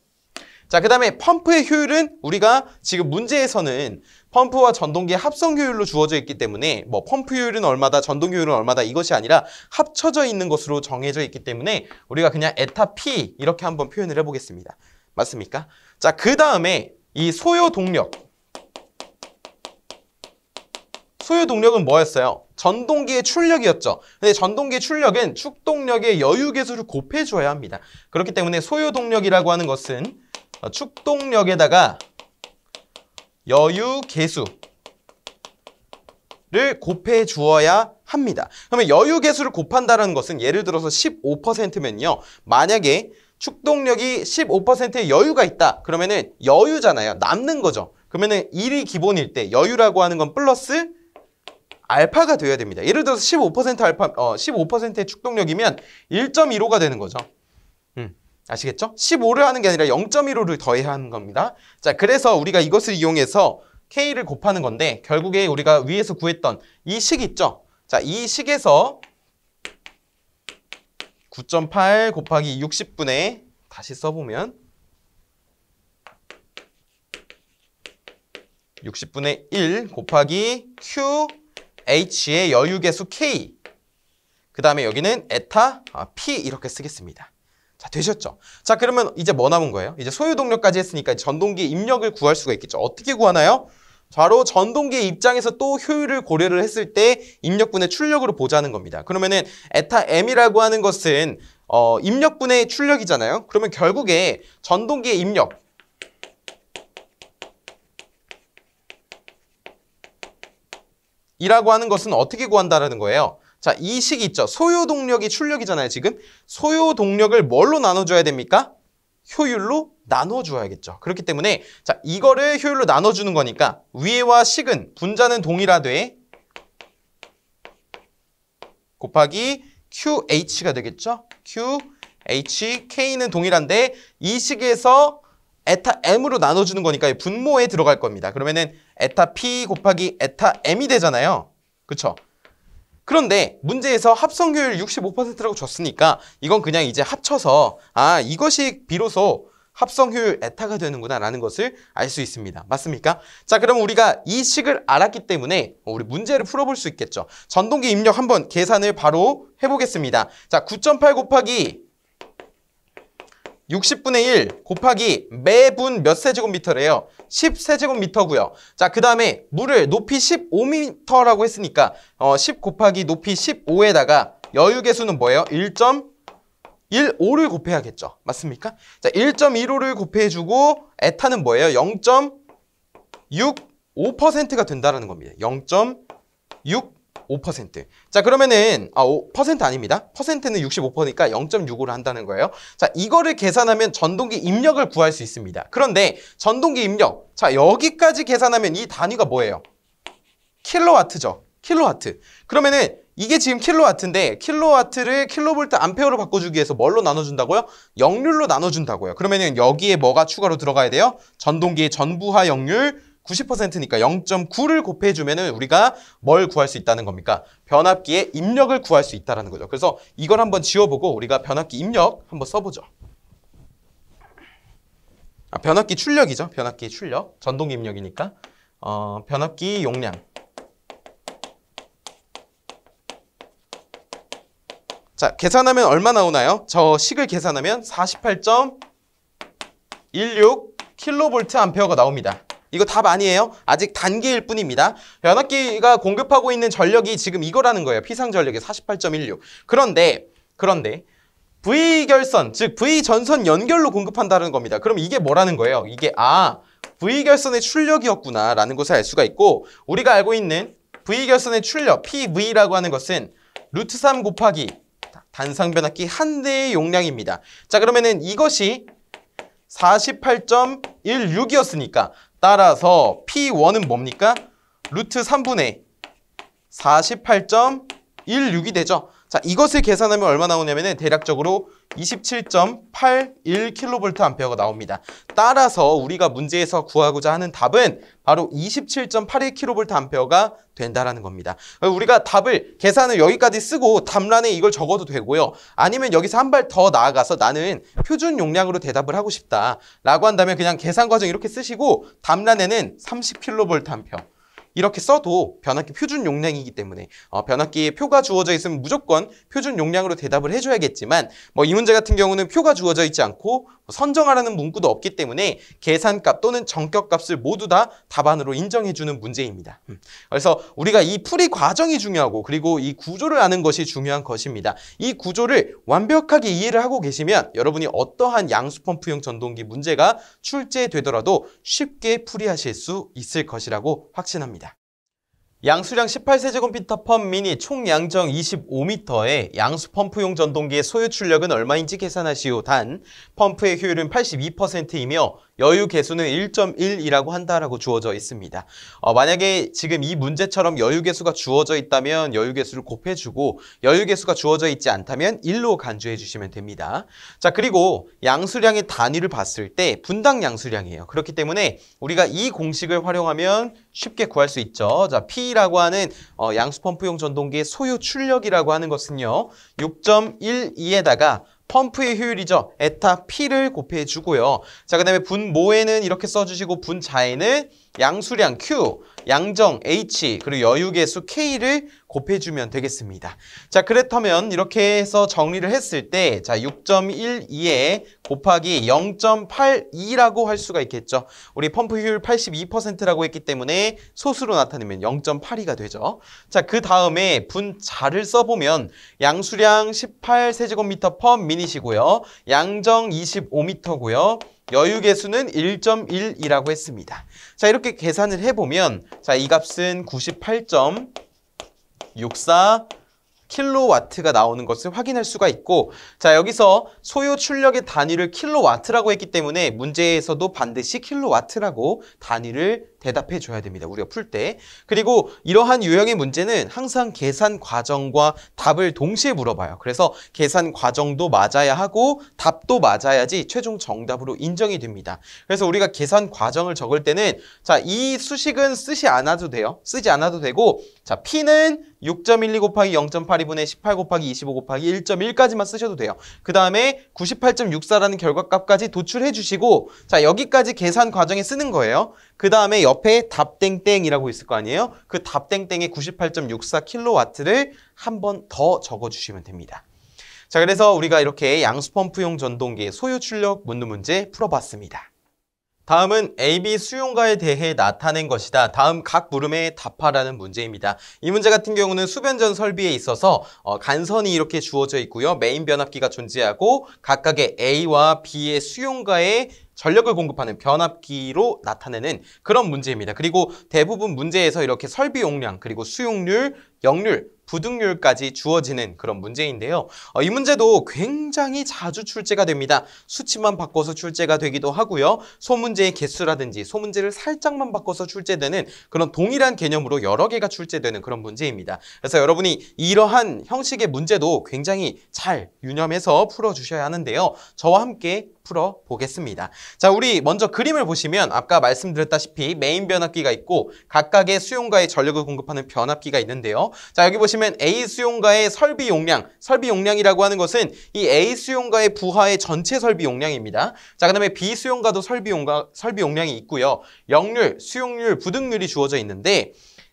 자, 그 다음에 펌프의 효율은 우리가 지금 문제에서는 펌프와 전동기의 합성 효율로 주어져 있기 때문에 뭐 펌프 효율은 얼마다, 전동 효율은 얼마다 이것이 아니라 합쳐져 있는 것으로 정해져 있기 때문에 우리가 그냥 에타 P 이렇게 한번 표현을 해보겠습니다. 맞습니까? 자, 그 다음에 이 소요 동력. 소요 동력은 뭐였어요? 전동기의 출력이었죠. 근데 전동기의 출력은 축동력의 여유계수를 곱해줘야 합니다. 그렇기 때문에 소요 동력이라고 하는 것은 축동력에다가 여유계수를 곱해 주어야 합니다. 그러면 여유계수를 곱한다는 것은 예를 들어서 15%면요. 만약에 축동력이 15%의 여유가 있다. 그러면은 여유잖아요. 남는 거죠. 그러면은 1이 기본일 때 여유라고 하는 건 플러스 알파가 되어야 됩니다. 예를 들어서 15% 알파, 15%의 축동력이면 1.15가 되는 거죠. 아시겠죠? 15를 하는 게 아니라 0.15를 더해야 하는 겁니다. 자, 그래서 우리가 이것을 이용해서 K를 곱하는 건데 결국에 우리가 위에서 구했던 이 식 있죠? 자, 이 식에서 9.8 곱하기 60분의 다시 써보면 60분의 1 곱하기 Q, H의 여유계수 K 그 다음에 여기는 에타 P 이렇게 쓰겠습니다. 자, 되셨죠? 자, 그러면 이제 뭐 남은 거예요? 이제 소유동력까지 했으니까 전동기 입력을 구할 수가 있겠죠. 어떻게 구하나요? 바로 전동기의 입장에서 또 효율을 고려를 했을 때 입력분의 출력으로 보자는 겁니다. 그러면은 에타 M이라고 하는 것은 입력분의 출력이잖아요. 그러면 결국에 전동기의 입력 이라고 하는 것은 어떻게 구한다라는 거예요? 자, 이 식 있죠. 소요동력이 출력이잖아요, 지금. 소요동력을 뭘로 나눠줘야 됩니까? 효율로 나눠줘야겠죠. 그렇기 때문에 자, 이거를 효율로 나눠주는 거니까 위에와 식은 분자는 동일하되 곱하기 QH가 되겠죠. QH, K는 동일한데 이 식에서 에타 M으로 나눠주는 거니까 분모에 들어갈 겁니다. 그러면은 에타 P 곱하기 에타 M이 되잖아요. 그쵸? 그런데 문제에서 합성효율 65%라고 줬으니까 이건 그냥 이제 합쳐서 이것이 비로소 합성효율 에타가 되는구나 라는 것을 알 수 있습니다. 맞습니까? 자, 그럼 우리가 이 식을 알았기 때문에 우리 문제를 풀어볼 수 있겠죠. 전동기 입력 한번 계산을 바로 해보겠습니다. 자, 9.8 곱하기 60분의 1 곱하기 매분 몇 세제곱미터래요? 10세제곱미터고요. 자, 그 다음에 물을 높이 15m라고 했으니까 10 곱하기 높이 15에다가 여유계수는 뭐예요? 1.15를 곱해야겠죠. 맞습니까? 자, 1.15를 곱해주고 에탄은 뭐예요? 0.65%가 된다는 겁니다. 0.65%. 자, 그러면은 5% 아닙니다. 퍼센트는 65%니까 0.65를 한다는 거예요. 자, 이거를 계산하면 전동기 입력을 구할 수 있습니다. 그런데 전동기 입력, 자, 여기까지 계산하면 이 단위가 뭐예요? 킬로와트죠. 킬로와트. 그러면은 이게 지금 킬로와트인데 킬로와트를 킬로볼트 암페어로 바꿔주기 위해서 뭘로 나눠준다고요? 역률로 나눠준다고요. 그러면은 여기에 뭐가 추가로 들어가야 돼요? 전동기의 전부하 역률 90%니까 0.9를 곱해주면은 우리가 뭘 구할 수 있다는 겁니까? 변압기의 입력을 구할 수 있다는 거죠. 그래서 이걸 한번 지워보고 우리가 변압기 입력 한번 써보죠. 변압기 출력이죠. 변압기 출력. 전동기 입력이니까. 변압기 용량. 자, 계산하면 얼마 나오나요? 저 식을 계산하면 48.16kV 암페어가 나옵니다. 이거 답 아니에요. 아직 단계일 뿐입니다. 변압기가 공급하고 있는 전력이 지금 이거라는 거예요. 피상 전력의 48.16. 그런데 V결선, 즉 V전선 연결로 공급한다는 겁니다. 그럼 이게 뭐라는 거예요? 이게 V결선의 출력이었구나 라는 것을 알 수가 있고, 우리가 알고 있는 V결선의 출력, PV라고 하는 것은 루트 3 곱하기 단상 변압기 한 대의 용량입니다. 자, 그러면은 이것이 48.16이었으니까 따라서 P1은 뭡니까? 루트 3분의 48.16이 되죠. 자, 이것을 계산하면 얼마 나오냐면은 대략적으로 27.81kV 암페어가 나옵니다. 따라서 우리가 문제에서 구하고자 하는 답은 바로 27.81kV 암페어가 된다라는 겁니다. 우리가 답을 계산을 여기까지 쓰고 답란에 이걸 적어도 되고요. 아니면 여기서 한 발 더 나아가서 나는 표준 용량으로 대답을 하고 싶다라고 한다면 그냥 계산 과정 이렇게 쓰시고 답란에는 30kV 암페어 이렇게 써도 변압기 표준 용량이기 때문에 변압기에 표가 주어져 있으면 무조건 표준 용량으로 대답을 해줘야겠지만 이 문제 같은 경우는 표가 주어져 있지 않고 선정하라는 문구도 없기 때문에 계산값 또는 정격값을 모두 다 답안으로 인정해주는 문제입니다. 그래서 우리가 이 풀이 과정이 중요하고 그리고 이 구조를 아는 것이 중요한 것입니다. 이 구조를 완벽하게 이해를 하고 계시면 여러분이 어떠한 양수펌프용 전동기 문제가 출제되더라도 쉽게 풀이하실 수 있을 것이라고 확신합니다. 양수량 18세제곱미터 펌 미니 총 양정 25m의 양수 펌프용 전동기의 소요 출력은 얼마인지 계산하시오. 단 펌프의 효율은 82%이며 여유 계수는 1.1이라고 한다라고 주어져 있습니다. 만약에 지금 이 문제처럼 여유 계수가 주어져 있다면 여유 계수를 곱해주고 여유 계수가 주어져 있지 않다면 1로 간주해 주시면 됩니다. 자, 그리고 양수량의 단위를 봤을 때 분당 양수량이에요. 그렇기 때문에 우리가 이 공식을 활용하면 쉽게 구할 수 있죠. 자, P라고 하는 양수 펌프용 전동기의 소요 출력이라고 하는 것은요. 6.12에다가 펌프의 효율이죠. 에타 P를 곱해주고요. 자, 그 다음에 분모에는 이렇게 써주시고 분자에는 양수량 Q, 양정 H, 그리고 여유계수 K를 곱해주면 되겠습니다. 자, 그렇다면 이렇게 해서 정리를 했을 때 자, 6.12에 곱하기 0.82라고 할 수가 있겠죠. 우리 펌프 효율 82%라고 했기 때문에 소수로 나타내면 0.82가 되죠. 자, 그 다음에 분자를 써보면 양수량 18세제곱미터 펌 미니시고요. 양정 25m고요. 여유계수는 1.1이라고 했습니다. 자, 이렇게 계산을 해보면 자, 이 값은 98.64 킬로와트가 나오는 것을 확인할 수가 있고, 자, 여기서 소요 출력의 단위를 킬로와트라고 했기 때문에 문제에서도 반드시 킬로와트라고 단위를 대답해 줘야 됩니다. 우리가 풀 때. 그리고 이러한 유형의 문제는 항상 계산 과정과 답을 동시에 물어봐요. 그래서 계산 과정도 맞아야 하고 답도 맞아야지 최종 정답으로 인정이 됩니다. 그래서 우리가 계산 과정을 적을 때는 자, 이 수식은 쓰지 않아도 돼요. 쓰지 않아도 되고, 자, P는 6.12 곱하기 0.82분의 18 곱하기 25 곱하기 1.1까지만 쓰셔도 돼요. 그 다음에 98.64라는 결과값까지 도출해 주시고, 자, 여기까지 계산 과정에 쓰는 거예요. 그 다음에 옆에 답땡땡이라고 있을 거 아니에요? 그 답땡땡의 98.64kW를 한 번 더 적어주시면 됩니다. 자, 그래서 우리가 이렇게 양수펌프용 전동기 소요 출력 묻는 문제 풀어봤습니다. 다음은 AB 수용가에 대해 나타낸 것이다. 다음 각 물음에 답하라는 문제입니다. 이 문제 같은 경우는 수변전 설비에 있어서 간선이 이렇게 주어져 있고요. 메인 변압기가 존재하고 각각의 A와 B의 수용가에 전력을 공급하는 변압기로 나타내는 그런 문제입니다. 그리고 대부분 문제에서 이렇게 설비 용량, 그리고 수용률, 역률, 부등률까지 주어지는 그런 문제인데요. 이 문제도 굉장히 자주 출제가 됩니다. 수치만 바꿔서 출제가 되기도 하고요. 소문제의 개수라든지 소문제를 살짝만 바꿔서 출제되는 그런 동일한 개념으로 여러 개가 출제되는 그런 문제입니다. 그래서 여러분이 이러한 형식의 문제도 굉장히 잘 유념해서 풀어주셔야 하는데요. 저와 함께 풀어보겠습니다. 자, 우리 먼저 그림을 보시면 아까 말씀드렸다시피 메인 변압기가 있고 각각의 수용가에 전력을 공급하는 변압기가 있는데요. 자, 여기 보시면 A 수용가의 설비 용량, 설비 용량이라고 하는 것은 이 A 수용가의 부하의 전체 설비 용량입니다. 자, 그다음에 B 수용가도 설비 용량이 있고요. 역률, 수용률, 부등률이 주어져 있는데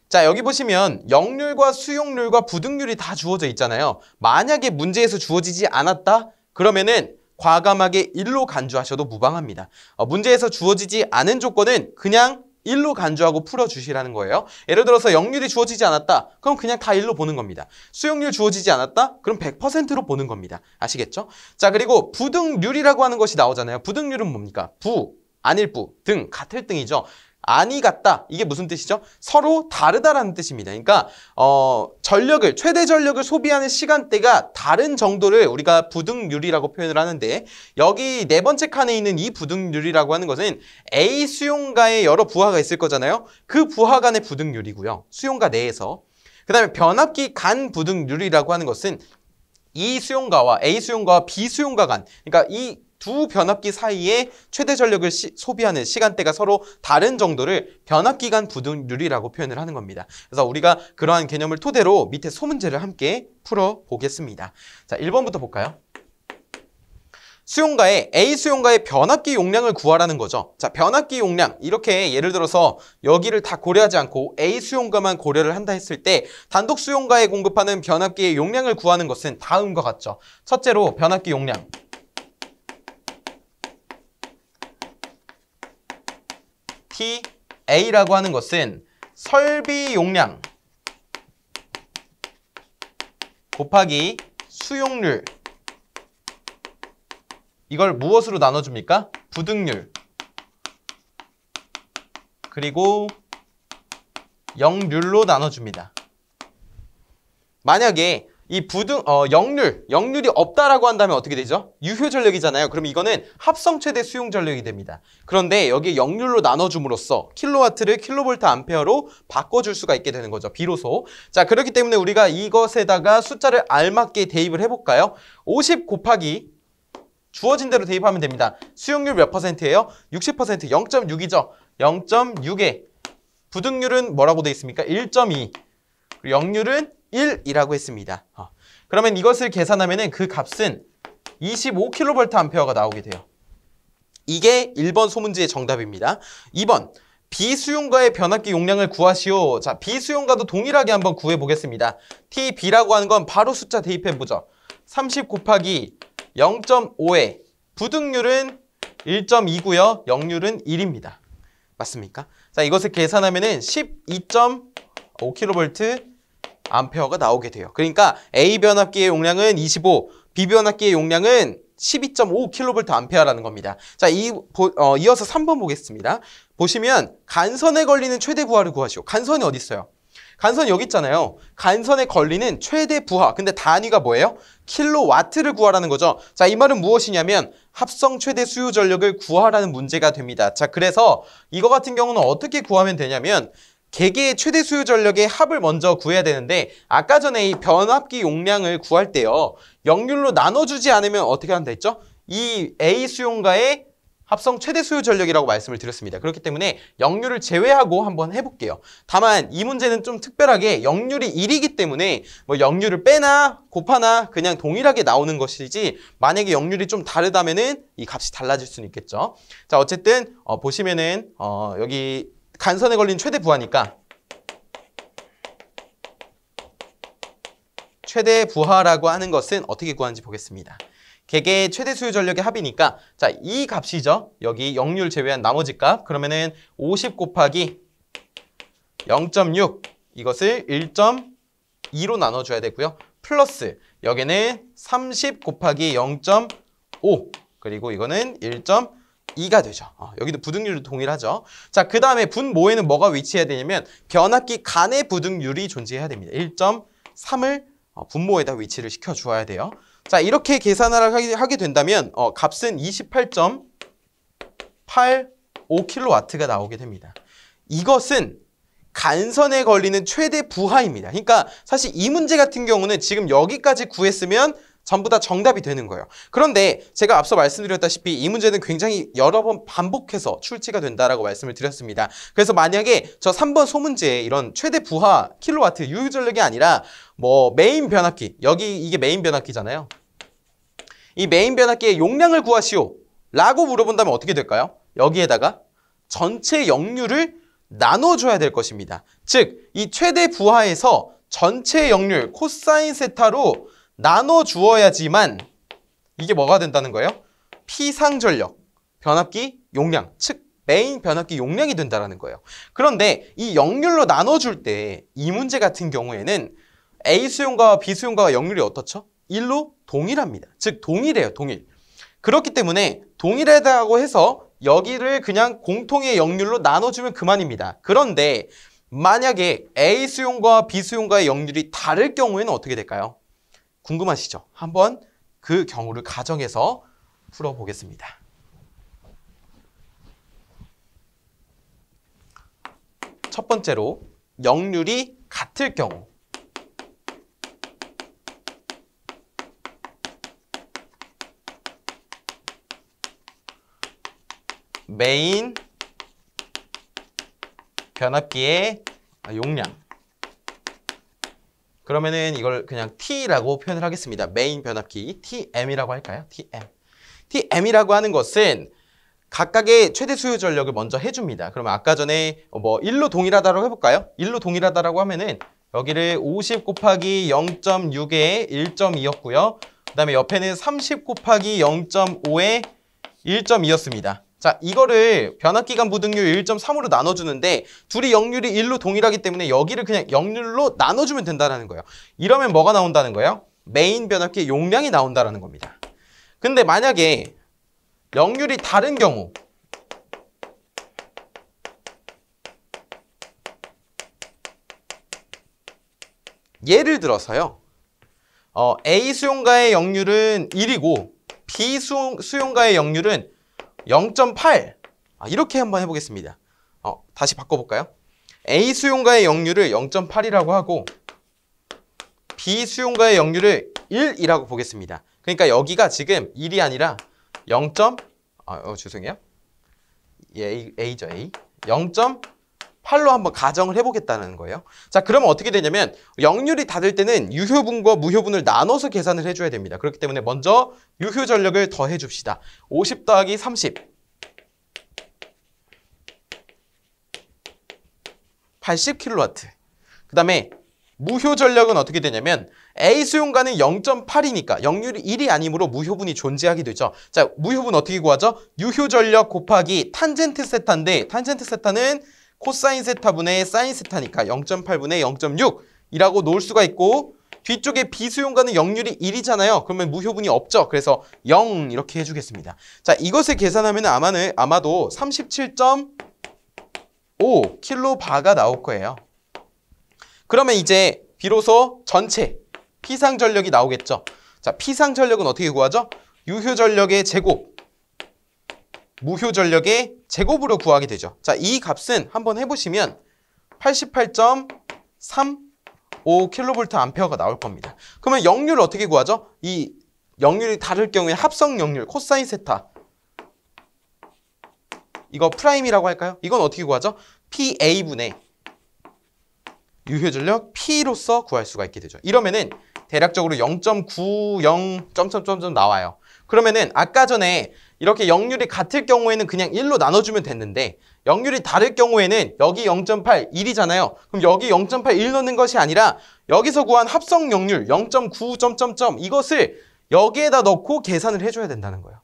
자, 여기 보시면 역률과 수용률과 부등률이 다 주어져 있잖아요. 만약에 문제에서 주어지지 않았다? 그러면은 과감하게 1로 간주하셔도 무방합니다. 문제에서 주어지지 않은 조건은 그냥 1로 간주하고 풀어주시라는 거예요. 예를 들어서 역률이 주어지지 않았다. 그럼 그냥 다 1로 보는 겁니다. 수용률 주어지지 않았다? 그럼 100%로 보는 겁니다. 아시겠죠? 자, 그리고 부등률이라고 하는 것이 나오잖아요. 부등률은 뭡니까? 부, 아닐 부, 등, 같을 등이죠. 아니 같다. 이게 무슨 뜻이죠? 서로 다르다라는 뜻입니다. 그러니까 전력을 최대 전력을 소비하는 시간대가 다른 정도를 우리가 부등률이라고 표현을 하는데 여기 네 번째 칸에 있는 이 부등률이라고 하는 것은 A 수용가에 여러 부하가 있을 거잖아요. 그 부하 간의 부등률이고요. 수용가 내에서. 그다음에 변압기 간 부등률이라고 하는 것은 이 수용가와 A 수용가와 B 수용가 간, 그러니까 이 두 변압기 사이에 최대 전력을 소비하는 시간대가 서로 다른 정도를 변압기 간 부등률이라고 표현을 하는 겁니다. 그래서 우리가 그러한 개념을 토대로 밑에 소문제를 함께 풀어보겠습니다. 자, 1번부터 볼까요? 수용가에 A 수용가의 변압기 용량을 구하라는 거죠. 자, 변압기 용량 이렇게 예를 들어서 여기를 다 고려하지 않고 A 수용가만 고려를 한다 했을 때 단독 수용가에 공급하는 변압기의 용량을 구하는 것은 다음과 같죠. 첫째로 변압기 용량 TA라고 하는 것은 설비 용량 곱하기 수용률, 이걸 무엇으로 나눠줍니까? 부등률, 그리고 역률로 나눠줍니다. 만약에 이 역률이 없다라고 한다면 어떻게 되죠? 유효 전력이잖아요. 그럼 이거는 합성 최대 수용 전력이 됩니다. 그런데 여기 역률로 나눠줌으로써 킬로와트를 킬로볼트 암페어로 바꿔줄 수가 있게 되는 거죠. 비로소. 자, 그렇기 때문에 우리가 이것에다가 숫자를 알맞게 대입을 해볼까요? 50 곱하기 주어진 대로 대입하면 됩니다. 수용률 몇 %예요? 60%, 0.6이죠. 0.6에 부등률은 뭐라고 돼 있습니까? 1.2. 그리고 역률은 1이라고 했습니다. 그러면 이것을 계산하면 그 값은 25kVA가 나오게 돼요. 이게 1번 소문지의 정답입니다. 2번 B수용가의 변압기 용량을 구하시오. 자, B수용가도 동일하게 한번 구해보겠습니다. TB라고 하는 건 바로 숫자 대입해보죠. 30 곱하기 0.5에 부등률은 1.2고요. 역률은 1입니다. 맞습니까? 자, 이것을 계산하면 12.5kV 암페어가 나오게 돼요. 그러니까 A 변압기의 용량은 25, B 변압기의 용량은 12.5kV 암페어라는 겁니다. 자, 이어서 3번 보겠습니다. 보시면 간선에 걸리는 최대 부하를 구하시오. 간선이 어디 있어요? 간선이 여기 있잖아요. 간선에 걸리는 최대 부하. 근데 단위가 뭐예요? 킬로와트를 구하라는 거죠. 자, 이 말은 무엇이냐면 합성 최대 수요 전력을 구하라는 문제가 됩니다. 자, 그래서 이거 같은 경우는 어떻게 구하면 되냐면 개개의 최대 수요 전력의 합을 먼저 구해야 되는데 아까 전에 이 변압기 용량을 구할 때요. 역률로 나눠주지 않으면 어떻게 한다 했죠? 이 A 수용가의 합성 최대 수요 전력이라고 말씀을 드렸습니다. 그렇기 때문에 역률을 제외하고 한번 해볼게요. 다만 이 문제는 좀 특별하게 역률이 1이기 때문에 뭐 역률을 빼나 곱하나 그냥 동일하게 나오는 것이지 만약에 역률이 좀 다르다면은 이 값이 달라질 수는 있겠죠. 자, 어쨌든 보시면은 여기 간선에 걸린 최대 부하니까 최대 부하라고 하는 것은 어떻게 구하는지 보겠습니다. 객의 최대 수요 전력의 합이니까 자, 이 값이죠. 여기 역률 제외한 나머지 값. 그러면은 50 곱하기 0.6 이것을 1.2로 나눠줘야 되고요. 플러스 여기는 30 곱하기 0.5 그리고 이거는 1.2가 되죠. 여기도 부등률도 동일하죠. 자, 그 다음에 분모에는 뭐가 위치해야 되냐면 변압기 간의 부등률이 존재해야 됩니다. 1.3을 분모에다 위치를 시켜주어야 돼요. 자, 이렇게 계산을 하게 된다면 값은 28.85kW가 나오게 됩니다. 이것은 간선에 걸리는 최대 부하입니다. 그러니까 사실 이 문제 같은 경우는 지금 여기까지 구했으면 전부 다 정답이 되는 거예요. 그런데 제가 앞서 말씀드렸다시피 이 문제는 굉장히 여러 번 반복해서 출제가 된다라고 말씀을 드렸습니다. 그래서 만약에 저 3번 소문제에 이런 최대 부하 킬로와트 유효 전력이 아니라 뭐 메인 변압기, 여기 이게 메인 변압기잖아요. 이 메인 변압기의 용량을 구하시오 라고 물어본다면 어떻게 될까요? 여기에다가 전체 역률을 나눠줘야 될 것입니다. 즉, 이 최대 부하에서 전체 역률 코사인 세타로 나눠주어야지만 이게 뭐가 된다는 거예요? 피상전력, 변압기 용량, 즉 메인 변압기 용량이 된다는 거예요. 그런데 이 역률로 나눠줄 때 이 문제 같은 경우에는 A 수용가와 B 수용가와 역률이 어떻죠? 1로 동일합니다. 즉 동일해요, 동일. 그렇기 때문에 동일하다고 해서 여기를 그냥 공통의 역률로 나눠주면 그만입니다. 그런데 만약에 A 수용가와 B 수용가의 역률이 다를 경우에는 어떻게 될까요? 궁금하시죠? 한번 그 경우를 가정해서 풀어보겠습니다. 첫 번째로 역률이 같을 경우 메인 변압기의 용량, 그러면은 이걸 그냥 T라고 표현을 하겠습니다. 메인 변압기 TM이라고 할까요? TM이라고 하는 것은 각각의 최대 수요 전력을 먼저 해줍니다. 그러면 아까 전에 뭐 1로 동일하다라고 해볼까요? 1로 동일하다라고 하면은 여기를 50 곱하기 0.6에 1.2였고요. 그 다음에 옆에는 30 곱하기 0.5에 1.2였습니다. 자, 이거를 변압기간 부등률 1.3으로 나눠주는데 둘이 역률이 1로 동일하기 때문에 여기를 그냥 역률로 나눠주면 된다는 거예요. 이러면 뭐가 나온다는 거예요? 메인 변압기의 용량이 나온다는 겁니다. 근데 만약에 역률이 다른 경우 예를 들어서요. A 수용가의 역률은 1이고 B 수용가의 역률은 0.8 이렇게 한번 해보겠습니다. 다시 바꿔볼까요? A 수용가의 역률을 0.8이라고 하고 B 수용가의 역률을 1이라고 보겠습니다. 그러니까 여기가 지금 1이 아니라 0. 죄송해요. A죠, A. 0.8로 한번 가정을 해보겠다는 거예요. 자, 그러면 어떻게 되냐면 역률이 다를 때는 유효분과 무효분을 나눠서 계산을 해줘야 됩니다. 그렇기 때문에 먼저 유효 전력을 더해 줍시다. 50 더하기 30. 80kW. 그 다음에 무효 전력은 어떻게 되냐면 A 수용가는 0.8이니까 역률이 1이 아니므로 무효분이 존재하게 되죠. 자, 무효분 어떻게 구하죠? 유효 전력 곱하기 탄젠트 세타인데 탄젠트 세타는 코사인 세타분의 사인 세타니까 0.8분의 0.6이라고 놓을 수가 있고 뒤쪽에 B 수용가는 역률이 1이잖아요. 그러면 무효분이 없죠. 그래서 0 이렇게 해주겠습니다. 자, 이것을 계산하면 아마도 37.5kB가 나올 거예요. 그러면 이제 비로소 전체 피상 전력이 나오겠죠. 자, 피상 전력은 어떻게 구하죠? 유효 전력의 제곱, 무효 전력의 제곱으로 구하게 되죠. 자, 이 값은 한번 해보시면 88.35kVA 나올 겁니다. 그러면 역률을 어떻게 구하죠? 이 역률이 다를 경우에 합성 역률, 코사인 세타. 이거 프라임이라고 할까요? 이건 어떻게 구하죠? PA분의 유효 전력 P로서 구할 수가 있게 되죠. 이러면은 대략적으로 0.90 점점점점 나와요. 그러면은 아까 전에 이렇게 역률이 같을 경우에는 그냥 1로 나눠주면 됐는데 역률이 다를 경우에는 여기 0.8, 1이잖아요. 그럼 여기 0.8, 1 넣는 것이 아니라 여기서 구한 합성 역률 0.9 점점점 이것을 여기에다 넣고 계산을 해줘야 된다는 거예요.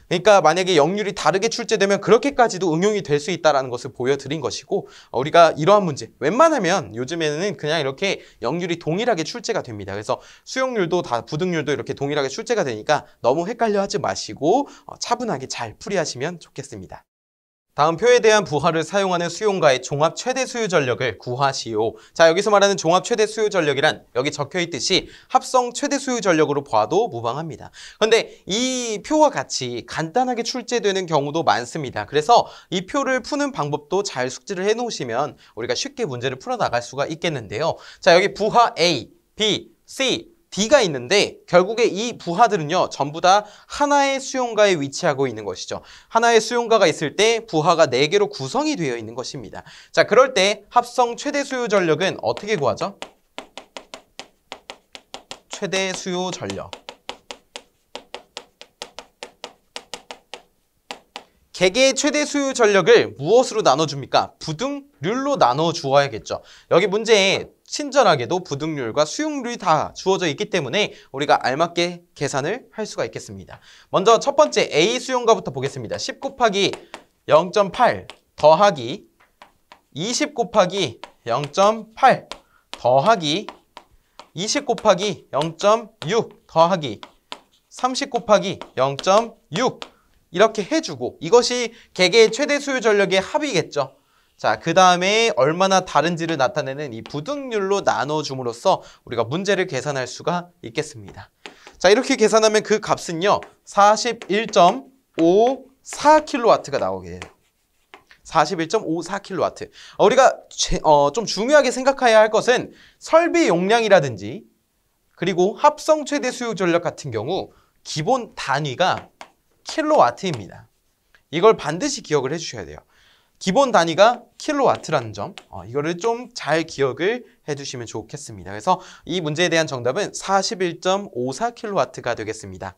그러니까 만약에 역률이 다르게 출제되면 그렇게까지도 응용이 될 수 있다는 것을 보여드린 것이고 우리가 이러한 문제 웬만하면 요즘에는 그냥 이렇게 역률이 동일하게 출제가 됩니다. 그래서 수용률도 다 부등률도 이렇게 동일하게 출제가 되니까 너무 헷갈려 하지 마시고 차분하게 잘 풀이하시면 좋겠습니다. 다음 표에 대한 부하를 사용하는 수용가의 종합 최대 수요 전력을 구하시오. 자, 여기서 말하는 종합 최대 수요 전력이란 여기 적혀 있듯이 합성 최대 수요 전력으로 봐도 무방합니다. 그런데 이 표와 같이 간단하게 출제되는 경우도 많습니다. 그래서 이 표를 푸는 방법도 잘 숙지를 해 놓으시면 우리가 쉽게 문제를 풀어 나갈 수가 있겠는데요. 자, 여기 부하 A, B, C, D가 있는데 결국에 이 부하들은요 전부 다 하나의 수용가에 위치하고 있는 것이죠. 하나의 수용가가 있을 때 부하가 4개로 구성이 되어 있는 것입니다. 자, 그럴 때 합성 최대 수요 전력은 어떻게 구하죠? 최대 수요 전력. 개개의 최대 수요 전력을 무엇으로 나눠줍니까? 부등률로 나눠 주어야겠죠. 여기 문제에 친절하게도 부등률과 수용률이 다 주어져 있기 때문에 우리가 알맞게 계산을 할 수가 있겠습니다. 먼저 첫 번째 A 수용가부터 보겠습니다. 10 곱하기 0.8 더하기 20 곱하기 0.8 더하기 20 곱하기 0.6 더하기 30 곱하기 0.6 이렇게 해주고 이것이 개개의 최대 수요 전력의 합이겠죠. 자, 그 다음에 얼마나 다른지를 나타내는 이 부등률로 나눠줌으로써 우리가 문제를 계산할 수가 있겠습니다. 자, 이렇게 계산하면 그 값은요 41.54kW가 나오게 돼요. 41.54kW. 우리가 좀 중요하게 생각해야 할 것은 설비 용량이라든지 그리고 합성 최대 수요 전력 같은 경우 기본 단위가 킬로와트입니다. 이걸 반드시 기억을 해주셔야 돼요. 기본 단위가 킬로와트라는 점, 이거를 좀 잘 기억을 해두시면 좋겠습니다. 그래서 이 문제에 대한 정답은 41.54kW가 되겠습니다.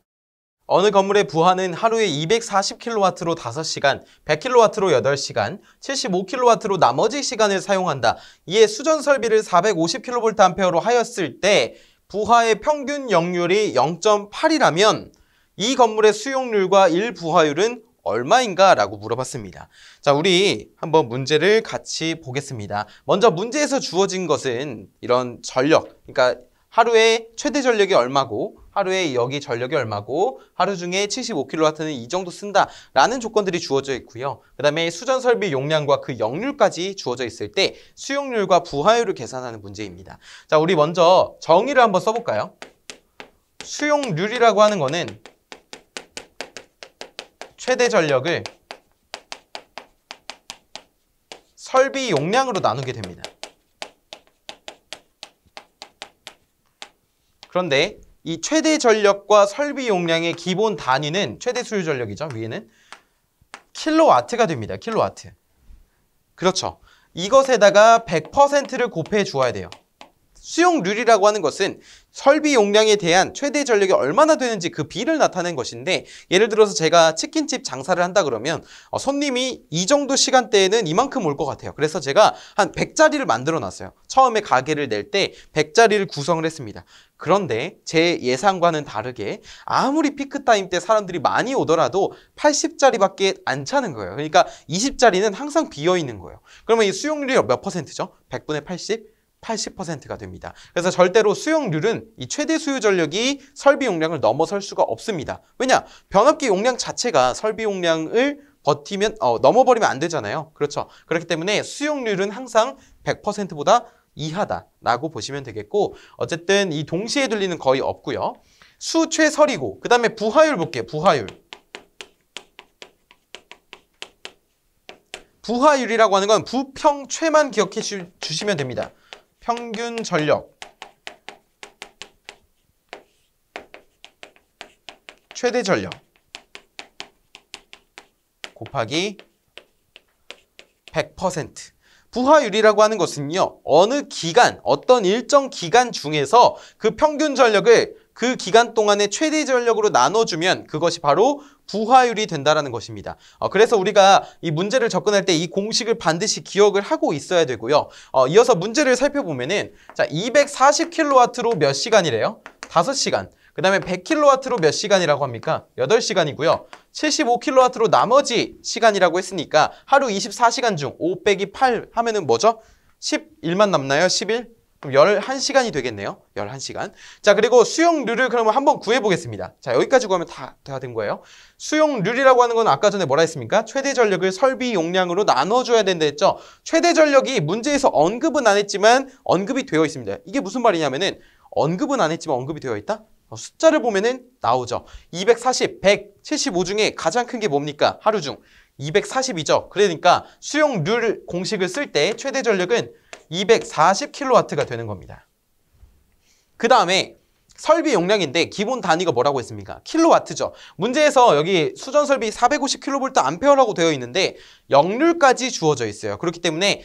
어느 건물의 부하는 하루에 240kW로 5시간, 100kW로 8시간, 75kW로 나머지 시간을 사용한다. 이에 수전 설비를 450kVA로 하였을 때 부하의 평균 역률이 0.8이라면 이 건물의 수용률과 1부하율은 얼마인가? 라고 물어봤습니다. 자, 우리 한번 문제를 같이 보겠습니다. 먼저 문제에서 주어진 것은 이런 전력, 그러니까 하루에 최대 전력이 얼마고 하루에 여기 전력이 얼마고 하루 중에 75kW는 이 정도 쓴다라는 조건들이 주어져 있고요. 그 다음에 수전 설비 용량과 그 역률까지 주어져 있을 때 수용률과 부하율을 계산하는 문제입니다. 자, 우리 먼저 정의를 한번 써볼까요? 수용률이라고 하는 거는 최대 전력을 설비 용량으로 나누게 됩니다. 그런데 이 최대 전력과 설비 용량의 기본 단위는 최대 수요 전력이죠. 위에는 킬로와트가 됩니다. 킬로와트. 그렇죠. 이것에다가 100%를 곱해 주어야 돼요. 수용률이라고 하는 것은 설비 용량에 대한 최대 전력이 얼마나 되는지 그 비를 나타낸 것인데 예를 들어서 제가 치킨집 장사를 한다 그러면 손님이 이 정도 시간대에는 이만큼 올 것 같아요. 그래서 제가 한 100자리를 만들어 놨어요. 처음에 가게를 낼 때 100자리를 구성을 했습니다. 그런데 제 예상과는 다르게 아무리 피크타임 때 사람들이 많이 오더라도 80자리밖에 안 차는 거예요. 그러니까 20자리는 항상 비어 있는 거예요. 그러면 이 수용률이 몇 퍼센트죠? 100분의 80? 80%가 됩니다. 그래서 절대로 수용률은 이 최대 수요 전력이 설비 용량을 넘어설 수가 없습니다. 왜냐? 변압기 용량 자체가 설비 용량을 버티면 넘어버리면 안 되잖아요. 그렇죠. 그렇기 때문에 수용률은 항상 100%보다 이하다라고 보시면 되겠고 어쨌든 이 동시에 들리는 거의 없고요. 수최설이고 그 다음에 부하율 볼게요. 부하율이라고 하는 건 부평최만 기억해 주시면 됩니다. 평균 전력 최대 전력 곱하기 100%. 부하율이라고 하는 것은요, 어느 기간, 어떤 일정 기간 중에서 그 평균 전력을 그 기간 동안의 최대 전력으로 나눠주면 그것이 바로 부하율이 된다는 것입니다. 그래서 우리가 이 문제를 접근할 때 이 공식을 반드시 기억을 하고 있어야 되고요. 이어서 문제를 살펴보면은, 자, 240kW로 몇 시간이래요? 5시간. 그 다음에 100kW로 몇 시간이라고 합니까? 8시간이고요. 75kW로 나머지 시간이라고 했으니까 하루 24시간 중 5 빼기 8 하면은 뭐죠? 11만 남나요? 11? 그럼 11시간이 되겠네요. 11시간. 자, 그리고 수용률을 그러면 한번 구해보겠습니다. 자, 여기까지 구하면 다 된 거예요. 수용률이라고 하는 건 아까 전에 뭐라 했습니까? 최대 전력을 설비 용량으로 나눠줘야 된다 했죠. 최대 전력이 문제에서 언급은 안 했지만 언급이 되어 있습니다. 이게 무슨 말이냐면은 언급은 안 했지만 언급이 되어 있다? 숫자를 보면은 나오죠. 240, 100, 75 중에 가장 큰 게 뭡니까? 하루 중 240이죠. 그러니까 수용률 공식을 쓸 때 최대 전력은 240kW가 되는 겁니다. 그 다음에 설비 용량인데 기본 단위가 뭐라고 했습니까? 킬로와트죠. 문제에서 여기 수전 설비 450kVA라고 되어 있는데 역률까지 주어져 있어요. 그렇기 때문에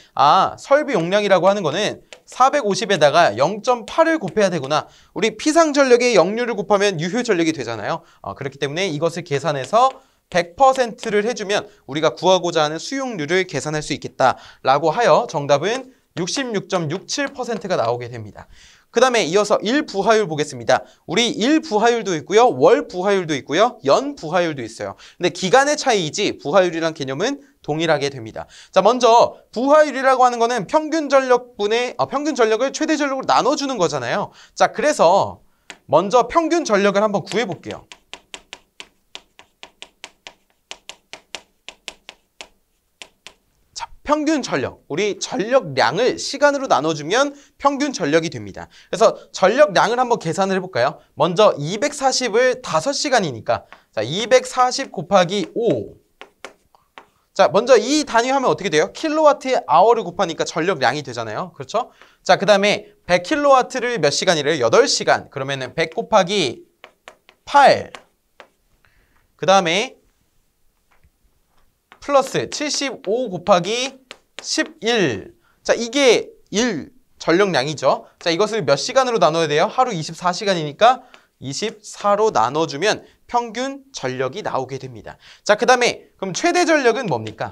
설비 용량이라고 하는 거는 450에다가 0.8을 곱해야 되구나. 우리 피상 전력의 역률을 곱하면 유효 전력이 되잖아요. 그렇기 때문에 이것을 계산해서 100%를 해주면 우리가 구하고자 하는 수용률을 계산할 수 있겠다라고 하여 정답은 66.67%가 나오게 됩니다. 그 다음에 이어서 일부하율 보겠습니다. 우리 일부하율도 있고요. 월부하율도 있고요. 연부하율도 있어요. 근데 기간의 차이이지 부하율이란 개념은 동일하게 됩니다. 자, 먼저 부하율이라고 하는 거는 평균 전력을 최대 전력으로 나눠주는 거잖아요. 자, 그래서 먼저 평균 전력을 한번 구해볼게요. 평균 전력, 우리 전력량을 시간으로 나눠주면 평균 전력이 됩니다. 그래서 전력량을 한번 계산을 해볼까요? 먼저 240을 5시간이니까 자, 240 곱하기 5. 자, 먼저 이 단위 하면 어떻게 돼요? 킬로와트에 아워를 곱하니까 전력량이 되잖아요. 그렇죠? 자, 그 다음에 100kW를 몇 시간이래요? 8시간. 그러면은 100 곱하기 8. 그 다음에 플러스 75 곱하기 11. 자, 이게 1 전력량이죠. 자, 이것을 몇 시간으로 나눠야 돼요? 하루 24시간이니까 24로 나눠주면 평균 전력이 나오게 됩니다. 자, 그 다음에 그럼 최대 전력은 뭡니까?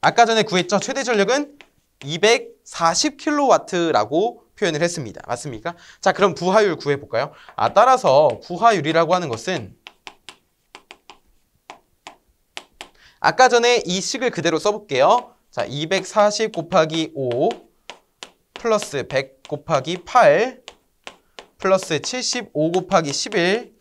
아까 전에 구했죠? 최대 전력은 240kW라고 표현을 했습니다. 맞습니까? 자, 그럼 부하율 구해볼까요? 따라서 부하율이라고 하는 것은 아까 전에 이 식을 그대로 써볼게요. 자, 240 곱하기 5 플러스 100 곱하기 8 플러스 75 곱하기 11